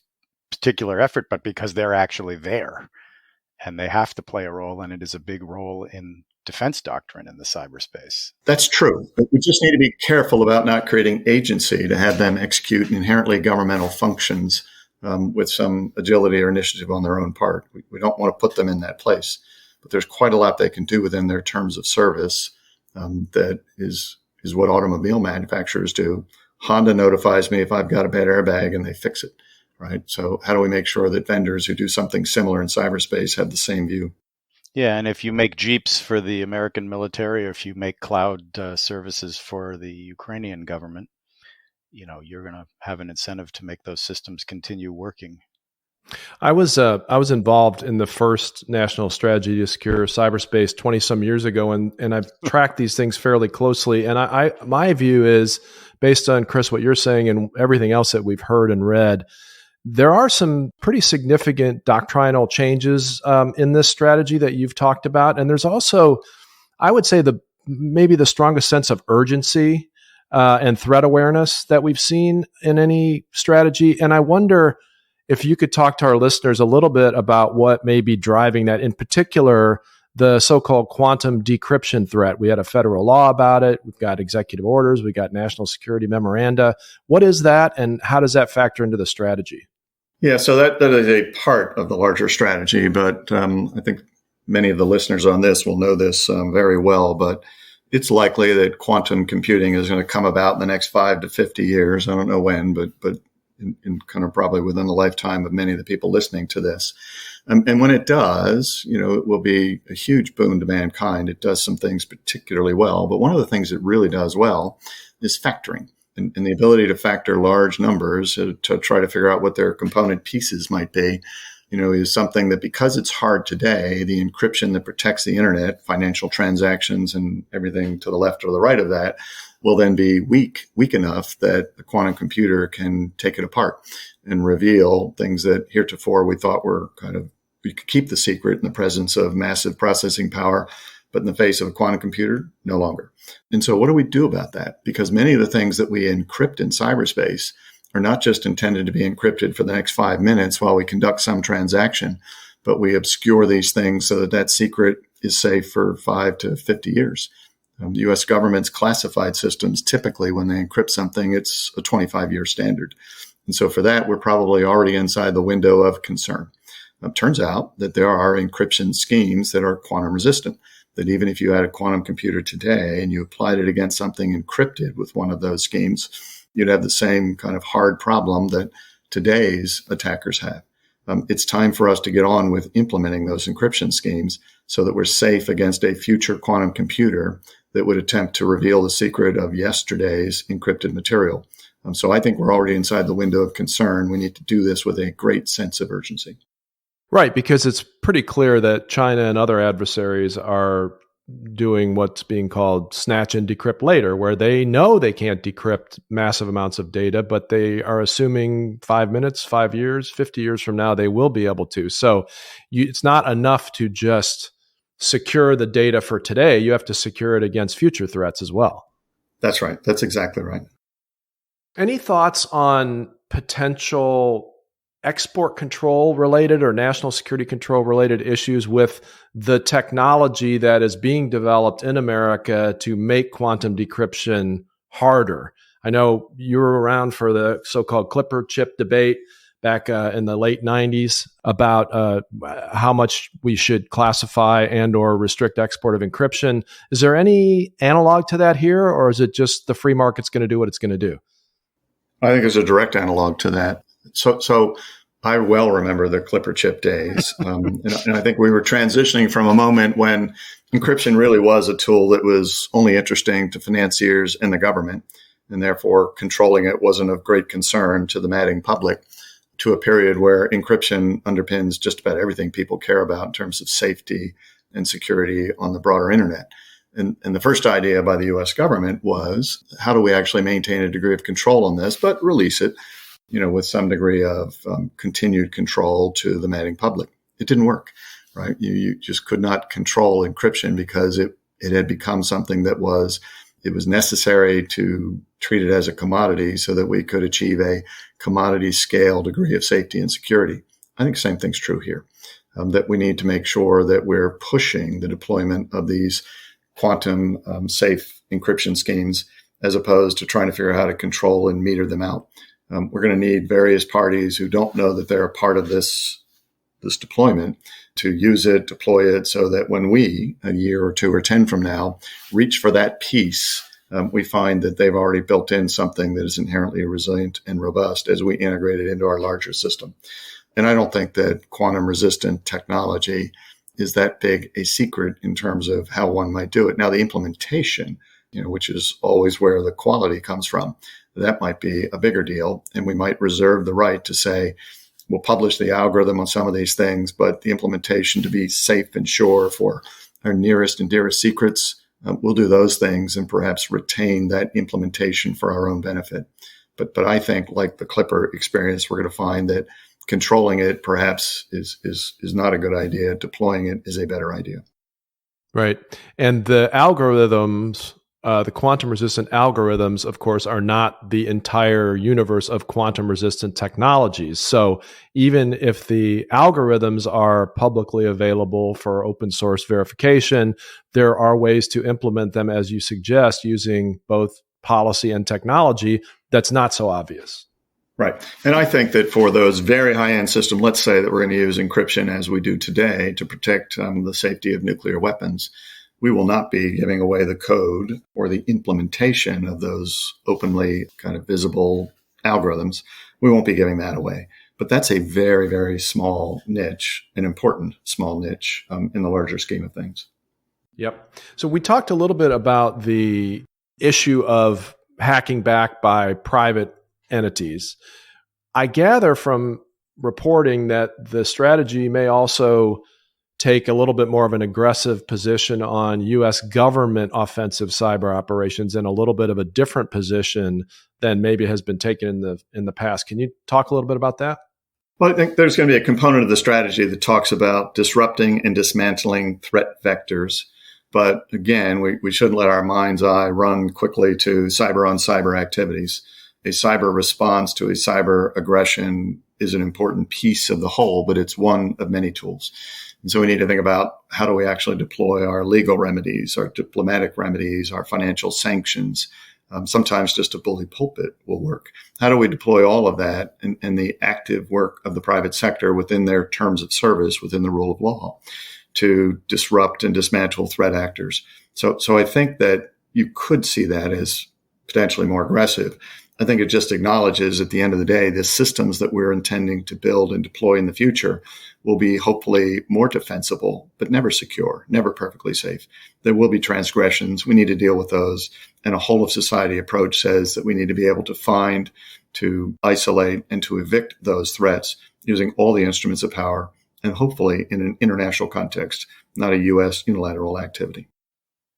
particular effort, but because they're actually there and they have to play a role, and it is a big role in defense doctrine in the cyberspace. That's true. But we just need to be careful about not creating agency to have them execute inherently governmental functions with some agility or initiative on their own part. We don't want to put them in that place. But there's quite a lot they can do within their terms of service that is what automobile manufacturers do. Honda notifies me if I've got a bad airbag and they fix it, right? So how do we make sure that vendors who do something similar in cyberspace have the same view? Yeah, and if you make Jeeps for the American military, or if you make cloud services for the Ukrainian government, you're going to have an incentive to make those systems continue working. I was involved in the first national strategy to secure cyberspace 20 some years ago, and I've tracked these things fairly closely. And my view is, based on, Chris, what you're saying and everything else that we've heard and read, there are some pretty significant doctrinal changes in this strategy that you've talked about. And there's also, I would say, maybe the strongest sense of urgency and threat awareness that we've seen in any strategy. And I wonder if you could talk to our listeners a little bit about what may be driving that, in particular, the so-called quantum decryption threat. We had a federal law about it. We've got executive orders. We got national security memoranda. What is that, and how does that factor into the strategy? Yeah, so that is a part of the larger strategy, but I think many of the listeners on this will know this very well, but it's likely that quantum computing is going to come about in the next 5 to 50 years. I don't know when, but in kind of probably within the lifetime of many of the people listening to this. And when it does, it will be a huge boon to mankind. It does some things particularly well, but one of the things it really does well is factoring. And the ability to factor large numbers to try to figure out what their component pieces might be, is something that, because it's hard today, the encryption that protects the internet, financial transactions and everything to the left or the right of that, will then be weak enough that the quantum computer can take it apart and reveal things that heretofore we thought were we could keep the secret in the presence of massive processing power, but in the face of a quantum computer, no longer. And so what do we do about that? Because many of the things that we encrypt in cyberspace are not just intended to be encrypted for the next 5 minutes while we conduct some transaction, but we obscure these things so that secret is safe for 5 to 50 years. The U.S. government's classified systems, typically when they encrypt something, it's a 25-year standard. And so for that, we're probably already inside the window of concern. It turns out that there are encryption schemes that are quantum resistant, that even if you had a quantum computer today and you applied it against something encrypted with one of those schemes, you'd have the same kind of hard problem that today's attackers have. It's time for us to get on with implementing those encryption schemes so that we're safe against a future quantum computer that would attempt to reveal the secret of yesterday's encrypted material. So I think we're already inside the window of concern. We need to do this with a great sense of urgency. Right, because it's pretty clear that China and other adversaries are doing what's being called snatch and decrypt later, where they know they can't decrypt massive amounts of data, but they are assuming 5 minutes, 5 years, 50 years from now, they will be able to. So it's not enough to just secure the data for today. You have to secure it against future threats as well. That's right. That's exactly right. Any thoughts on potential export control related or national security control related issues with the technology that is being developed in America to make quantum decryption harder? I know you were around for the so-called Clipper chip debate back in the late 90s about how much we should classify and or restrict export of encryption. Is there any analog to that here, or is it just the free market's going to do what it's going to do? I think there's a direct analog to that. So I well remember the Clipper chip days. And I think we were transitioning from a moment when encryption really was a tool that was only interesting to financiers and the government, and therefore controlling it wasn't of great concern to the madding public, to a period where encryption underpins just about everything people care about in terms of safety and security on the broader internet. And the first idea by the U.S. government was, how do we actually maintain a degree of control on this, but release it, with some degree of continued control to the madding public? It didn't work, right? You just could not control encryption because it had become something that was it was necessary to treat it as a commodity so that we could achieve a commodity scale degree of safety and security. I think the same thing's true here, that we need to make sure that we're pushing the deployment of these quantum safe encryption schemes as opposed to trying to figure out how to control and meter them out. We're going to need various parties who don't know that they're a part of this deployment to use it, deploy it, so that when we, a year or 2 or 10 from now, reach for that piece, we find that they've already built in something that is inherently resilient and robust as we integrate it into our larger system. And I don't think that quantum resistant technology is that big a secret in terms of how one might do it. Now, the implementation, which is always where the quality comes from, that might be a bigger deal. And we might reserve the right to say, we'll publish the algorithm on some of these things, but the implementation to be safe and sure for our nearest and dearest secrets, we'll do those things and perhaps retain that implementation for our own benefit. But I think, like the Clipper experience, we're going to find that controlling it perhaps is not a good idea. Deploying it is a better idea. Right. And the algorithms, the quantum resistant algorithms, of course, are not the entire universe of quantum resistant technologies. So even if the algorithms are publicly available for open source verification, there are ways to implement them, as you suggest, using both policy and technology that's not so obvious. Right. And I think that for those very high-end systems, let's say that we're going to use encryption as we do today to protect the safety of nuclear weapons, we will not be giving away the code or the implementation of those openly kind of visible algorithms. We won't be giving that away. But that's a very, very small niche, an important small niche in the larger scheme of things. Yep. So we talked a little bit about the issue of hacking back by private entities. I gather from reporting that the strategy may also take a little bit more of an aggressive position on U.S. government offensive cyber operations and a little bit of a different position than maybe has been taken in the past. Can you talk a little bit about that? Well, I think there's going to be a component of the strategy that talks about disrupting and dismantling threat vectors. But again, we shouldn't let our mind's eye run quickly to cyber on cyber activities. A cyber response to a cyber aggression is an important piece of the whole, but it's one of many tools. And so we need to think about how do we actually deploy our legal remedies, our diplomatic remedies, our financial sanctions. Sometimes just a bully pulpit will work. How do we deploy all of that and the active work of the private sector within their terms of service, within the rule of law, to disrupt and dismantle threat actors? So I think that you could see that as potentially more aggressive. I think it just acknowledges at the end of the day, the systems that we're intending to build and deploy in the future will be hopefully more defensible, but never secure, never perfectly safe. There will be transgressions. We need to deal with those. And a whole of society approach says that we need to be able to find, to isolate, and to evict those threats using all the instruments of power, and hopefully in an international context, not a U.S. unilateral activity.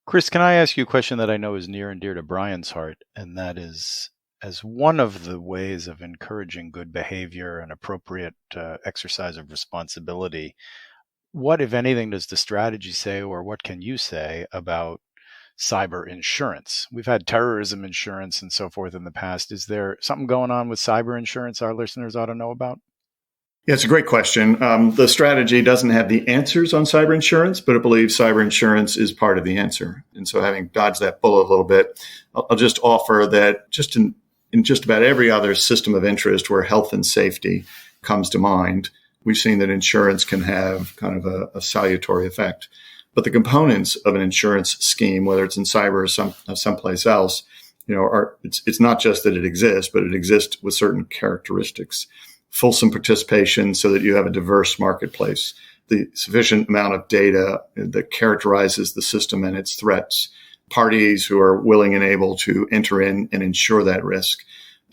Kris, can I ask you a question that I know is near and dear to Bryan's heart, and that is, as one of the ways of encouraging good behavior and appropriate exercise of responsibility, what, if anything, does the strategy say, or what can you say about cyber insurance? We've had terrorism insurance and so forth in the past. Is there something going on with cyber insurance our listeners ought to know about? Yeah, it's a great question. The strategy doesn't have the answers on cyber insurance, but it believes cyber insurance is part of the answer. And so having dodged that bullet a little bit, I'll just offer that just in just about every other system of interest where health and safety comes to mind, we've seen that insurance can have kind of a salutary effect. But the components of an insurance scheme, whether it's in cyber or someplace else, it's not just that it exists, but it exists with certain characteristics. Fulsome participation so that you have a diverse marketplace, the sufficient amount of data that characterizes the system and its threats, parties who are willing and able to enter in and ensure that risk,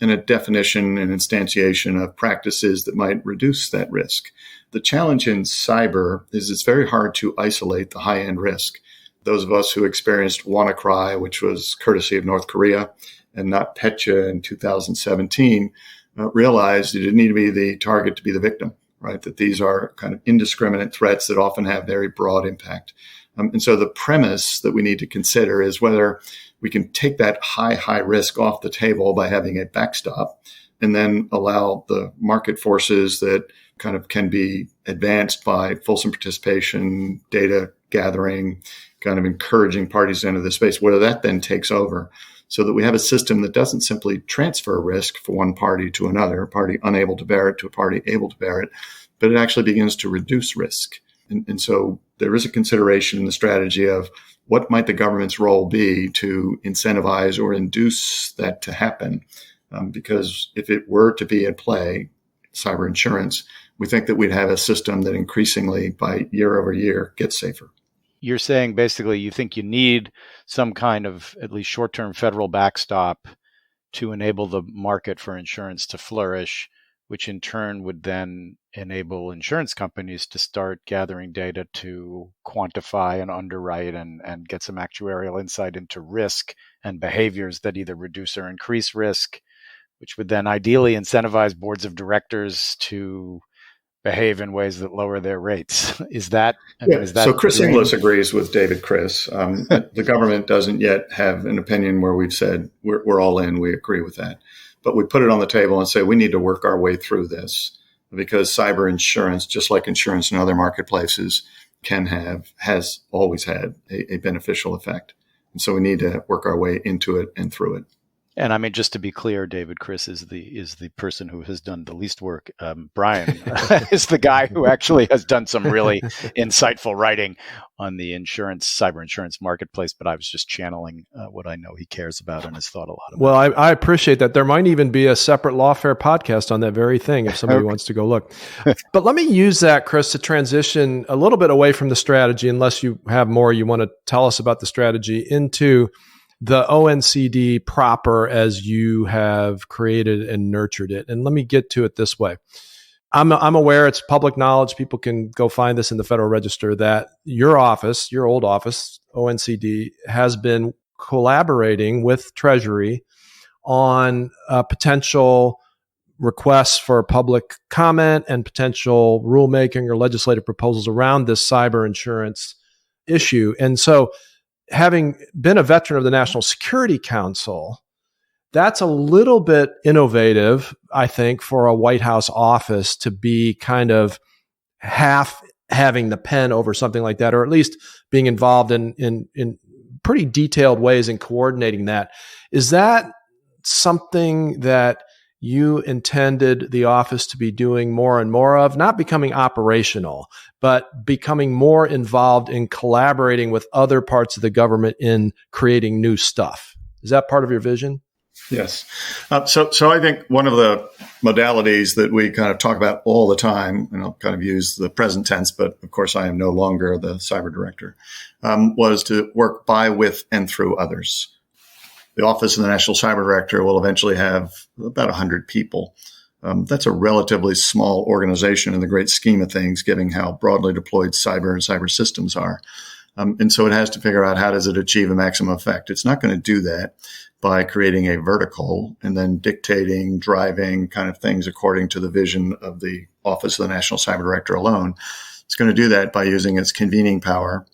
and a definition and instantiation of practices that might reduce that risk. The challenge in cyber is it's very hard to isolate the high-end risk. Those of us who experienced WannaCry, which was courtesy of North Korea, and NotPetya in 2017, realized you didn't need to be the target to be the victim, right? That these are kind of indiscriminate threats that often have very broad impact. And so the premise that we need to consider is whether we can take that high risk off the table by having a backstop, and then allow the market forces that kind of can be advanced by fulsome participation, data gathering, kind of encouraging parties into the space, whether that then takes over, so that we have a system that doesn't simply transfer risk from one party to another, a party unable to bear it to a party able to bear it, but it actually begins to reduce risk. And so there is a consideration in the strategy of what might the government's role be to incentivize or induce that to happen. Because if it were to be in play, cyber insurance, we think that we'd have a system that increasingly, by year over year, gets safer. You're saying basically you think you need some kind of at least short-term federal backstop to enable the market for insurance to flourish, which in turn would then enable insurance companies to start gathering data to quantify and underwrite and get some actuarial insight into risk and behaviors that either reduce or increase risk, which would then ideally incentivize boards of directors to behave in ways that lower their rates. Is that so Chris Inglis agrees with David Kris. The government doesn't yet have an opinion where we've said we're all in, we agree with that. But we put it on the table and say we need to work our way through this, because cyber insurance, just like insurance in other marketplaces, has always had a beneficial effect. And so we need to work our way into it and through it. And I mean, just to be clear, David Kris is the person who has done the least work. Bryan is the guy who actually has done some really insightful writing on the cyber insurance marketplace. But I was just channeling what I know he cares about and has thought a lot about. Well, I appreciate that. There might even be a separate Lawfare podcast on that very thing if somebody wants to go look. But let me use that, Chris, to transition a little bit away from the strategy, unless you have more you want to tell us about the strategy, into the ONCD proper as you have created and nurtured it. And let me get to it this way. I'm aware, it's public knowledge, people can go find this in the Federal Register, that your office, your old office, ONCD, has been collaborating with Treasury on potential requests for public comment and potential rulemaking or legislative proposals around this cyber insurance issue. And so, having been a veteran of the National Security Council, that's a little bit innovative, I think, for a White House office to be kind of half having the pen over something like that, or at least being involved in pretty detailed ways in coordinating that. Is that something that you intended the office to be doing more and more of, not becoming operational, but becoming more involved in collaborating with other parts of the government in creating new stuff? Is that part of your vision? Yes. So I think one of the modalities that we kind of talk about all the time, and I'll kind of use the present tense, but of course I am no longer the cyber director, was to work by, with, and through others. The Office of the National Cyber Director will eventually have about 100 people. That's a relatively small organization in the great scheme of things, given how broadly deployed cyber and cyber systems are. And so it has to figure out how does it achieve a maximum effect. It's not going to do that by creating a vertical and then dictating, driving kind of things according to the vision of the Office of the National Cyber Director alone. It's going to do that by using its convening power,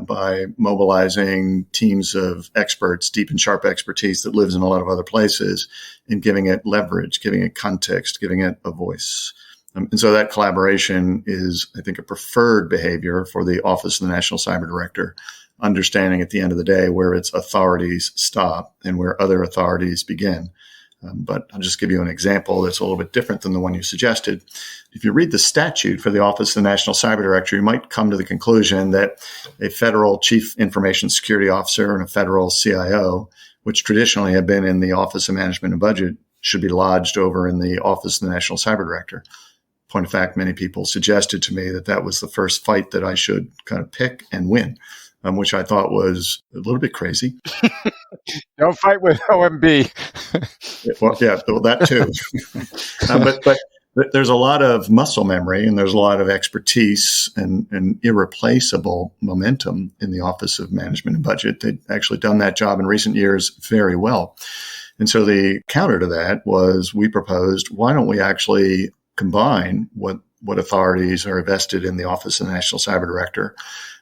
by mobilizing teams of experts, deep and sharp expertise that lives in a lot of other places, and giving it leverage, giving it context, giving it a voice. And so that collaboration is, I think, a preferred behavior for the Office of the National Cyber Director, understanding at the end of the day where its authorities stop and where other authorities begin. But I'll just give you an example that's a little bit different than the one you suggested. If you read the statute for the Office of the National Cyber Director, you might come to the conclusion that a federal chief information security officer and a federal CIO, which traditionally have been in the Office of Management and Budget, should be lodged over in the Office of the National Cyber Director. Point of fact, many people suggested to me that that was the first fight that I should kind of pick and win, which I thought was a little bit crazy. Don't fight with OMB. Well, that too. But there's a lot of muscle memory and there's a lot of expertise and irreplaceable momentum in the Office of Management and Budget. They've actually done that job in recent years very well. And so the counter to that was we proposed, why don't we actually combine what authorities are vested in the Office of the National Cyber Director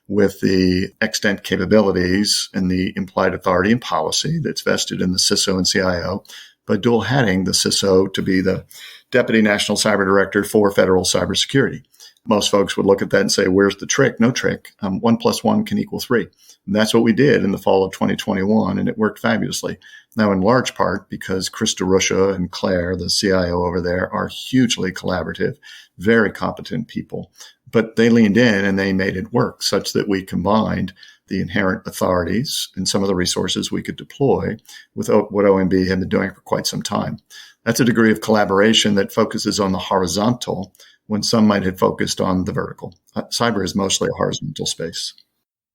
with the extent capabilities and the implied authority and policy that's vested in the CISO and CIO, but dual hatting the CISO to be the Deputy National Cyber Director for Federal Cybersecurity. Most folks would look at that and say, where's the trick? No trick. 1 + 1 can equal 3. And that's what we did in the fall of 2021, and it worked fabulously. Now, in large part because Chris DeRusha and Claire, the CIO over there, are hugely collaborative, very competent people. But they leaned in and they made it work such that we combined the inherent authorities and some of the resources we could deploy with what OMB had been doing for quite some time. That's a degree of collaboration that focuses on the horizontal when some might have focused on the vertical. Cyber is mostly a horizontal space.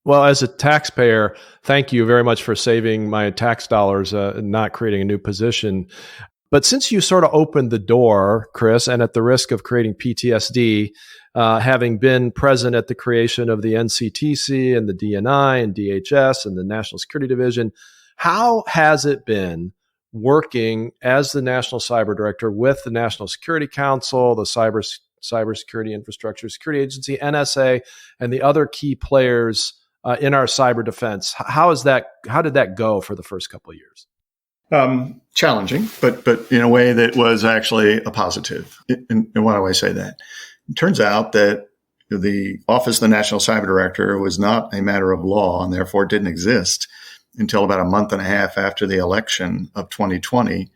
Well, as a taxpayer, thank you very much for saving my tax dollars and not creating a new position. But since you sort of opened the door, Chris, and at the risk of creating PTSD, having been present at the creation of the NCTC and the DNI and DHS and the National Security Division, how has it been working as the National Cyber Director with the National Security Council, the Cybersecurity Infrastructure Security Agency, NSA, and the other key players in our cyber defense? How did that go for the first couple of years? Challenging, but in a way that was actually a positive. And why do I say that? It turns out that the Office of the National Cyber Director was not a matter of law and therefore didn't exist until about a month and a half after the election of 2020.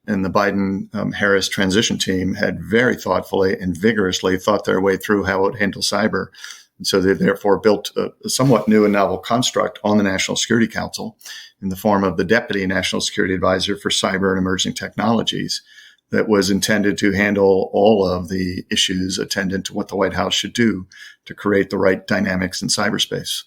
And the Biden-Harris transition team had very thoughtfully and vigorously thought their way through how it would handle cyber. And so they therefore built a somewhat new and novel construct on the National Security Council in the form of the Deputy National Security Advisor for Cyber and Emerging Technologies that was intended to handle all of the issues attendant to what the White House should do to create the right dynamics in cyberspace.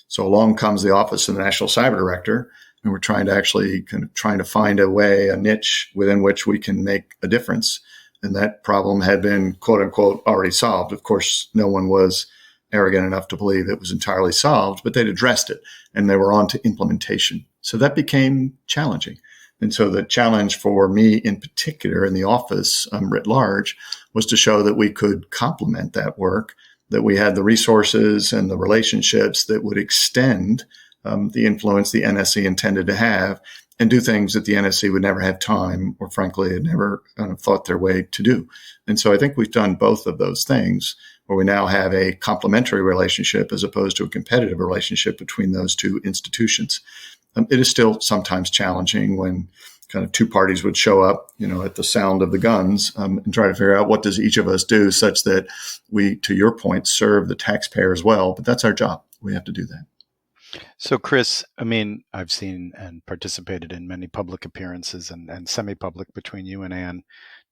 So along comes the Office of the National Cyber Director, and we're trying to find a way, a niche within which we can make a difference. And that problem had been, quote unquote, already solved. Of course, no one was arrogant enough to believe it was entirely solved, but they'd addressed it and they were on to implementation. So that became challenging. And so the challenge for me in particular in the office writ large was to show that we could complement that work, that we had the resources and the relationships that would extend the influence the NSC intended to have and do things that the NSC would never have time or frankly had never thought their way to do. And so I think we've done both of those things where we now have a complementary relationship as opposed to a competitive relationship between those two institutions. It is still sometimes challenging when kind of two parties would show up, at the sound of the guns and try to figure out what does each of us do such that we, to your point, serve the taxpayer as well. But that's our job. We have to do that. So, Chris, I've seen and participated in many public appearances and semi-public between you and Ann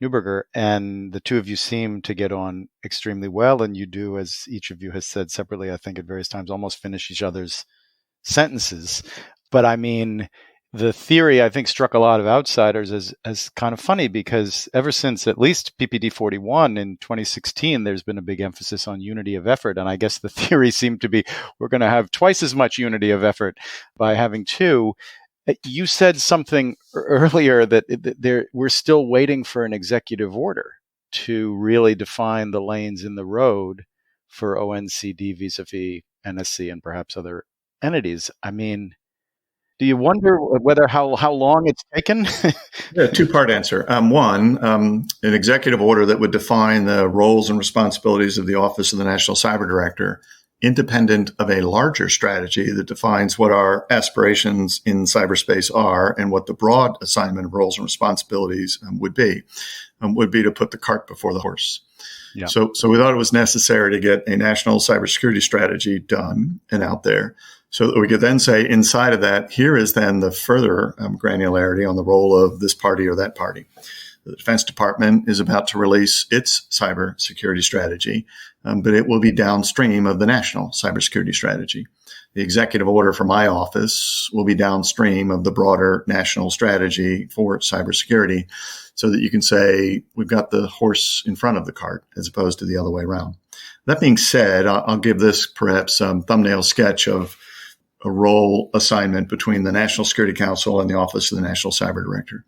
Neuberger, and the two of you seem to get on extremely well. And you do, as each of you has said separately, I think at various times, almost finish each other's sentences. But the theory, I think, struck a lot of outsiders as kind of funny because ever since at least PPD 41 in 2016, there's been a big emphasis on unity of effort. And I guess the theory seemed to be we're going to have twice as much unity of effort by having two. You said something earlier that we're still waiting for an executive order to really define the lanes in the road for ONCD vis-a-vis NSC and perhaps other entities. Do you wonder whether how long it's taken? Yeah, two-part answer. One, an executive order that would define the roles and responsibilities of the Office of the National Cyber Director, independent of a larger strategy that defines what our aspirations in cyberspace are and what the broad assignment of roles and responsibilities would be to put the cart before the horse. Yeah. So we thought it was necessary to get a national cybersecurity strategy done and out there, so that we could then say inside of that, here is then the further granularity on the role of this party or that party. The Defense Department is about to release its cybersecurity strategy, but it will be downstream of the national cybersecurity strategy. The executive order for my office will be downstream of the broader national strategy for cybersecurity, so that you can say we've got the horse in front of the cart as opposed to the other way around. That being said, I'll give this perhaps thumbnail sketch of a role assignment between the National Security Council and the Office of the National Cyber Director.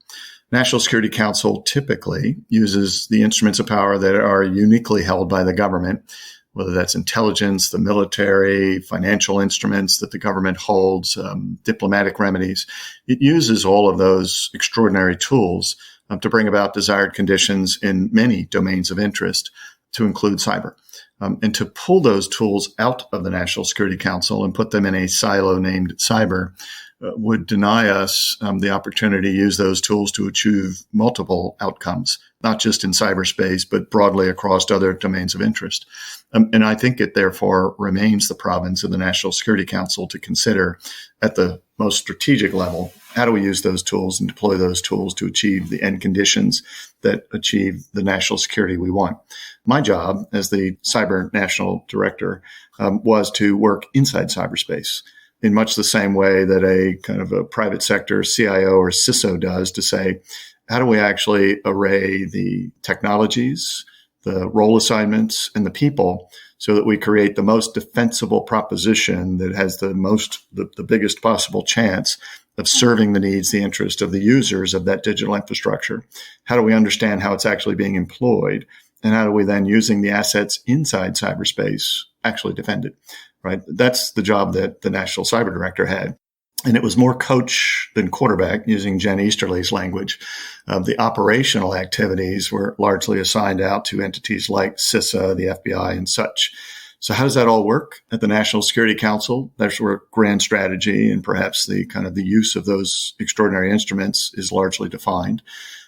National Security Council typically uses the instruments of power that are uniquely held by the government, whether that's intelligence, the military, financial instruments that the government holds, diplomatic remedies. It uses all of those extraordinary tools to bring about desired conditions in many domains of interest, to include cyber. And to pull those tools out of the National Security Council and put them in a silo named cyber would deny us the opportunity to use those tools to achieve multiple outcomes, not just in cyberspace, but broadly across other domains of interest. And I think it therefore remains the province of the National Security Council to consider at the most strategic level, how do we use those tools and deploy those tools to achieve the end conditions that achieve the national security we want. My job as the Cyber National Director was to work inside cyberspace in much the same way that a kind of a private sector CIO or CISO does, to say, how do we actually array the technologies, the role assignments, and the people so that we create the most defensible proposition that has the biggest possible chance of serving the needs, the interest of the users of that digital infrastructure? How do we understand how it's actually being employed? And how do we then, using the assets inside cyberspace, actually defend it? Right? That's the job that the National Cyber Director had. And it was more coach than quarterback, using Jen Easterly's language. The operational activities were largely assigned out to entities like CISA, the FBI, and such. So how does that all work at the National Security Council? That's where grand strategy and perhaps the kind of the use of those extraordinary instruments is largely defined.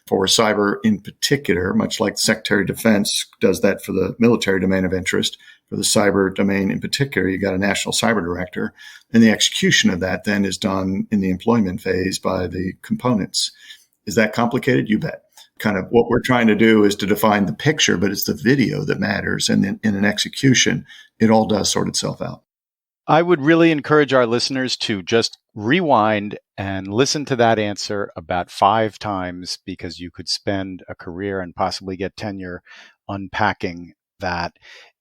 For cyber in particular, much like the Secretary of Defense does that for the military domain of interest, for the cyber domain in particular, you got a National Cyber Director. And the execution of that then is done in the employment phase by the components. Is that complicated? You bet. Kind of what we're trying to do is to define the picture, but it's the video that matters. And in an execution, it all does sort itself out. I would really encourage our listeners to just rewind and listen to that answer about 5 times, because you could spend a career and possibly get tenure unpacking that.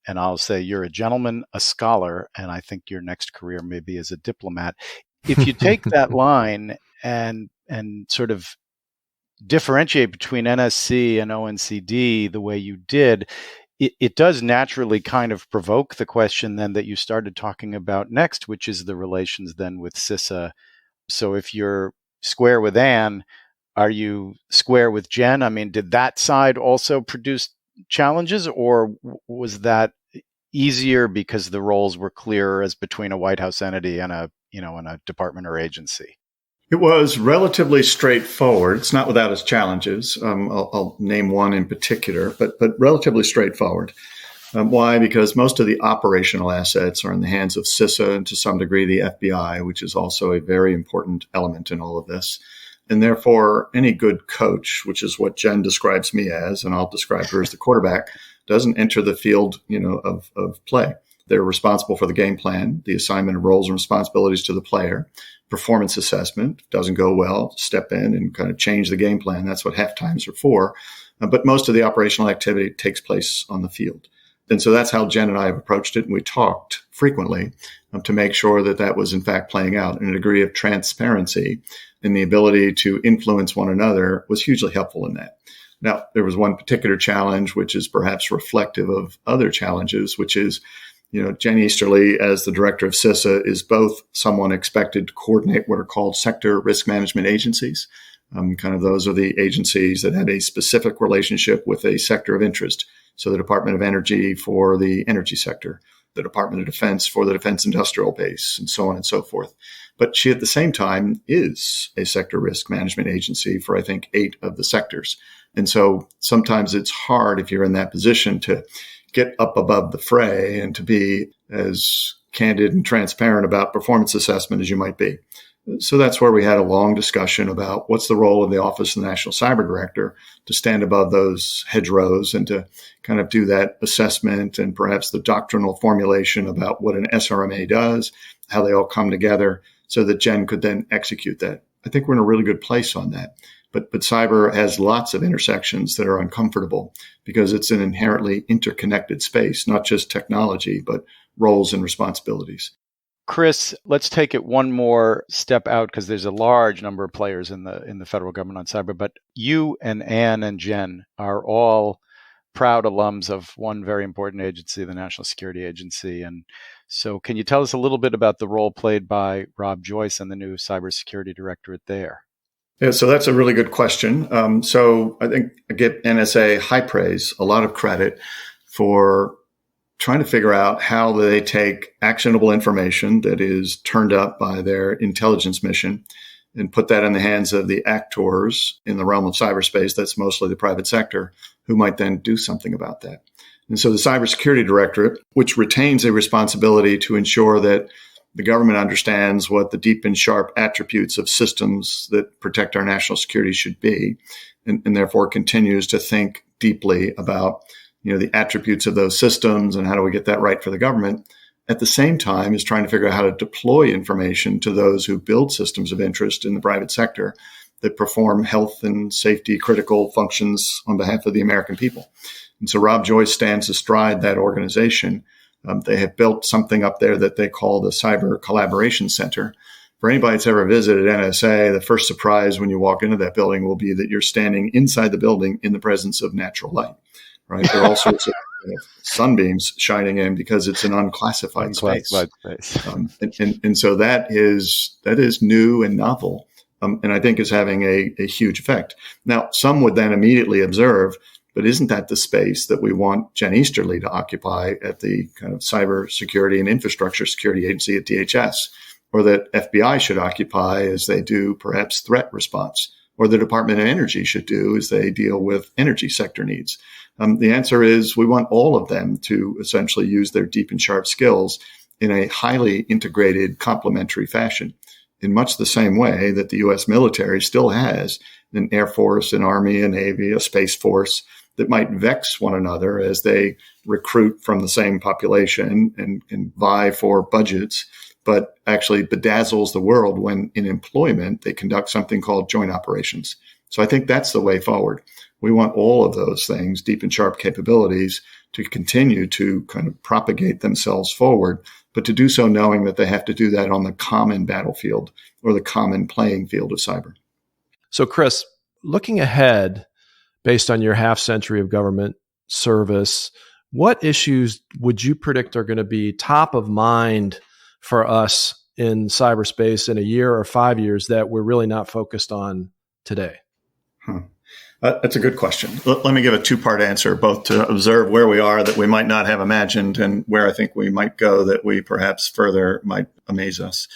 And I'll say you're a gentleman, a scholar, and I think your next career may be as a diplomat. If you take that line and sort of differentiate between NSC and ONCD the way you did, it does naturally kind of provoke the question then that you started talking about next, which is the relations then with CISA. So if you're square with Anne, are you square with Jen? I mean, did that side also produce challenges, or was that easier because the roles were clearer as between a White House entity and a department or agency? It was relatively straightforward. It's not without its challenges. I'll name one in particular, but relatively straightforward. Why? Because most of the operational assets are in the hands of CISA and to some degree the FBI, which is also a very important element in all of this. And therefore, any good coach, which is what Jen describes me as, and I'll describe her as the quarterback, doesn't enter the field, of play. They're responsible for the game plan, the assignment of roles and responsibilities to the player, performance assessment. Doesn't go well, step in and kind of change the game plan. That's what half times are for. But most of the operational activity takes place on the field. And so that's how Jen and I have approached it. And we talked frequently to make sure that that was in fact playing out. And a degree of transparency and the ability to influence one another was hugely helpful in that. Now, there was one particular challenge, which is perhaps reflective of other challenges, which is, Jen Easterly, as the director of CISA, is both someone expected to coordinate what are called sector risk management agencies. Kind of those are the agencies that have a specific relationship with a sector of interest. So the Department of Energy for the energy sector, the Department of Defense for the defense industrial base, and so on and so forth. But she, at the same time, is a sector risk management agency for, I think, 8 of the sectors. And so sometimes it's hard, if you're in that position, to get up above the fray and to be as candid and transparent about performance assessment as you might be. So that's where we had a long discussion about what's the role of the Office of the National Cyber Director to stand above those hedgerows and to kind of do that assessment and perhaps the doctrinal formulation about what an SRMA does, how they all come together so that Jen could then execute that. I think we're in a really good place on that. But cyber has lots of intersections that are uncomfortable because it's an inherently interconnected space, not just technology, but roles and responsibilities. Kris, let's take it one more step out, because there's a large number of players in the federal government on cyber. But you and Anne and Jen are all proud alums of one very important agency, the National Security Agency. And so can you tell us a little bit about the role played by Rob Joyce and the new Cybersecurity Directorate there? Yeah, so that's a really good question. So I think I give NSA high praise, a lot of credit for trying to figure out how they take actionable information that is turned up by their intelligence mission and put that in the hands of the actors in the realm of cyberspace. That's mostly the private sector, who might then do something about that. And so the Cybersecurity Directorate, which retains a responsibility to ensure that the government understands what the deep and sharp attributes of systems that protect our national security should be, and therefore continues to think deeply about the attributes of those systems and how do we get that right for the government, at the same time is trying to figure out how to deploy information to those who build systems of interest in the private sector that perform health and safety critical functions on behalf of the American people. And so Rob Joyce stands astride that organization. They have built something up there that they call the Cyber Collaboration Center. For anybody that's ever visited NSA, the first surprise when you walk into that building will be that you're standing inside the building in the presence of natural light, right? There are all sorts of sunbeams shining in because it's an unclassified space. And so that is new and novel, and I think is having a huge effect. Now, some would then immediately observe, but isn't that the space that we want Jen Easterly to occupy at the kind of Cybersecurity and Infrastructure Security Agency at DHS, or that FBI should occupy as they do perhaps threat response, or the Department of Energy should do as they deal with energy sector needs? The answer is we want all of them to essentially use their deep and sharp skills in a highly integrated, complementary fashion, in much the same way that the U.S. military still has an Air Force, an Army, a Navy, a Space Force that might vex one another as they recruit from the same population and vie for budgets, but actually bedazzles the world when in employment they conduct something called joint operations. So I think that's the way forward. We want all of those things, deep and sharp capabilities, to continue to kind of propagate themselves forward, but to do so knowing that they have to do that on the common battlefield or the common playing field of cyber. So, Chris, looking ahead, based on your half century of government service, what issues would you predict are going to be top of mind for us in cyberspace in a year or 5 years that we're really not focused on today? That's a good question. Let me give a two-part answer, both to observe where we are that we might not have imagined and where I think we might go that we perhaps further might amaze us.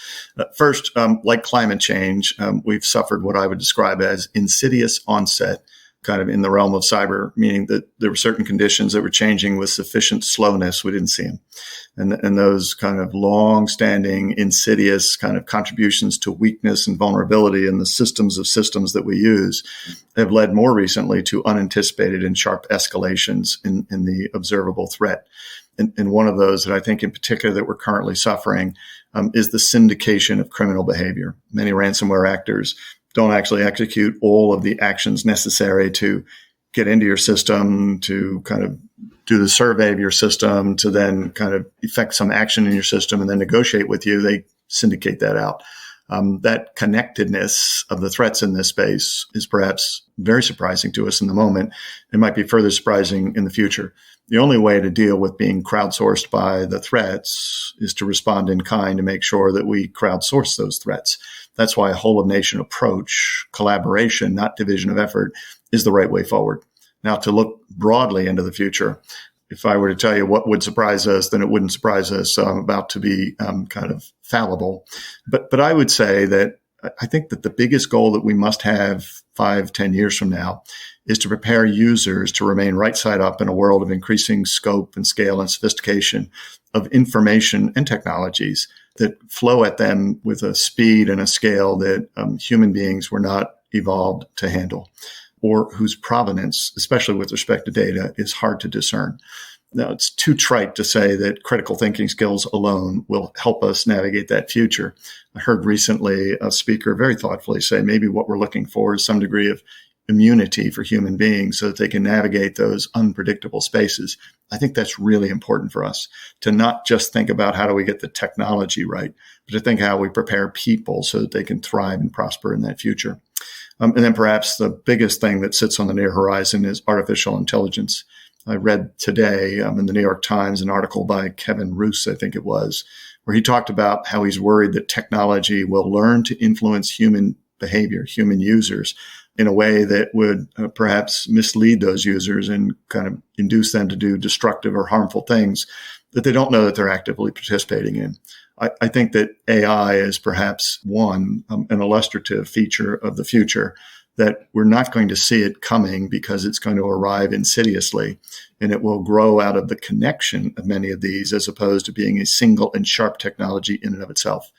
First, like climate change, we've suffered what I would describe as insidious onset, kind of in the realm of cyber, meaning that there were certain conditions that were changing with sufficient slowness. We didn't see them. And those kind of long-standing, insidious kind of contributions to weakness and vulnerability in the systems of systems that we use have led more recently to unanticipated and sharp escalations in the observable threat. And one of those that I think in particular that we're currently suffering is the syndication of criminal behavior. Many ransomware actors don't actually execute all of the actions necessary to get into your system, to kind of do the survey of your system, to then kind of effect some action in your system and then negotiate with you. They syndicate that out. That connectedness of the threats in this space is perhaps very surprising to us in the moment. It might be further surprising in the future. The only way to deal with being crowdsourced by the threats is to respond in kind to make sure that we crowdsource those threats. That's why a whole of nation approach, collaboration, not division of effort, is the right way forward. Now, to look broadly into the future, if I were to tell you what would surprise us, then it wouldn't surprise us. So I'm about to be kind of fallible. But I would say that I think that the biggest goal that we must have 5-10 years from now is to prepare users to remain right side up in a world of increasing scope and scale and sophistication of information and technologies that flow at them with a speed and a scale that human beings were not evolved to handle, or whose provenance, especially with respect to data, is hard to discern. Now, it's too trite to say that critical thinking skills alone will help us navigate that future. I heard recently a speaker very thoughtfully say maybe what we're looking for is some degree of immunity for human beings so that they can navigate those unpredictable spaces. I think that's really important for us to not just think about how do we get the technology right, but to think how we prepare people so that they can thrive and prosper in that future. And then perhaps the biggest thing that sits on the near horizon is artificial intelligence. I read today in the New York Times an article by Kevin Roose, I think it was, where he talked about how he's worried that technology will learn to influence human behavior, human users, in a way that would perhaps mislead those users and kind of induce them to do destructive or harmful things that they don't know that they're actively participating in. I think that AI is perhaps an illustrative feature of the future, that we're not going to see it coming because it's going to arrive insidiously, and it will grow out of the connection of many of these as opposed to being a single and sharp technology in and of itself.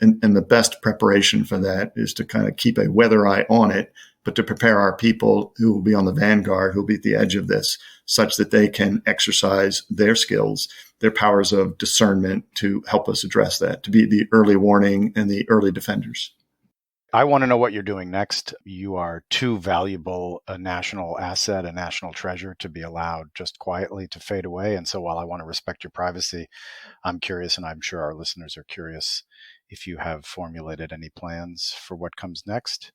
And the best preparation for that is to kind of keep a weather eye on it, but to prepare our people who will be on the vanguard, who will be at the edge of this, such that they can exercise their skills, their powers of discernment to help us address that, to be the early warning and the early defenders. I want to know what you're doing next. You are too valuable a national asset, a national treasure to be allowed just quietly to fade away. And so while I want to respect your privacy, I'm curious, and I'm sure our listeners are curious, if you have formulated any plans for what comes next.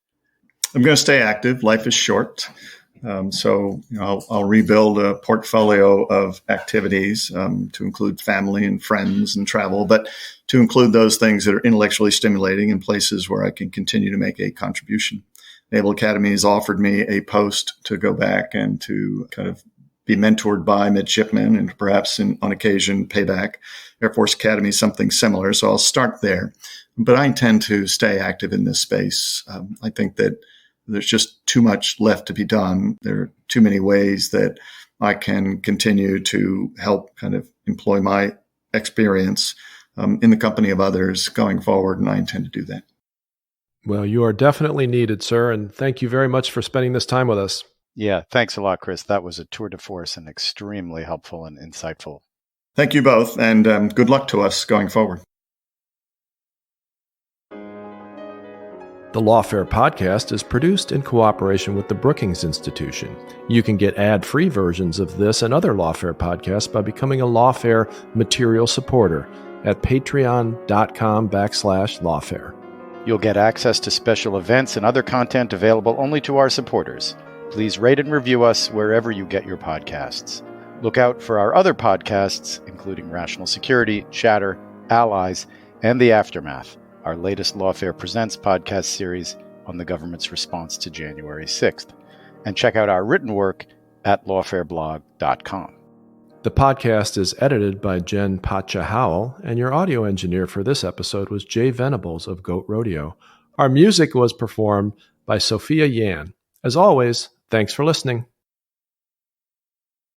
I'm going to stay active. Life is short. So I'll rebuild a portfolio of activities to include family and friends and travel, but to include those things that are intellectually stimulating in places where I can continue to make a contribution. Naval Academy has offered me a post to go back and to kind of be mentored by midshipmen and perhaps on occasion pay back. Air Force Academy, something similar. So I'll start there. But I intend to stay active in this space. I think that there's just too much left to be done. There are too many ways that I can continue to help kind of employ my experience in the company of others going forward, and I intend to do that. Well, you are definitely needed, sir, and thank you very much for spending this time with us. Yeah, thanks a lot, Chris. That was a tour de force and extremely helpful and insightful. Thank you both, and good luck to us going forward. The Lawfare podcast is produced in cooperation with the Brookings Institution. You can get ad-free versions of this and other Lawfare podcasts by becoming a Lawfare material supporter at patreon.com/Lawfare. You'll get access to special events and other content available only to our supporters. Please rate and review us wherever you get your podcasts. Look out for our other podcasts, including Rational Security, Chatter, Allies, and The Aftermath, our latest Lawfare Presents podcast series on the government's response to January 6th. And check out our written work at lawfareblog.com. The podcast is edited by Jen Pacha-Howell, and your audio engineer for this episode was Jay Venables of Goat Rodeo. Our music was performed by Sophia Yan. As always, thanks for listening.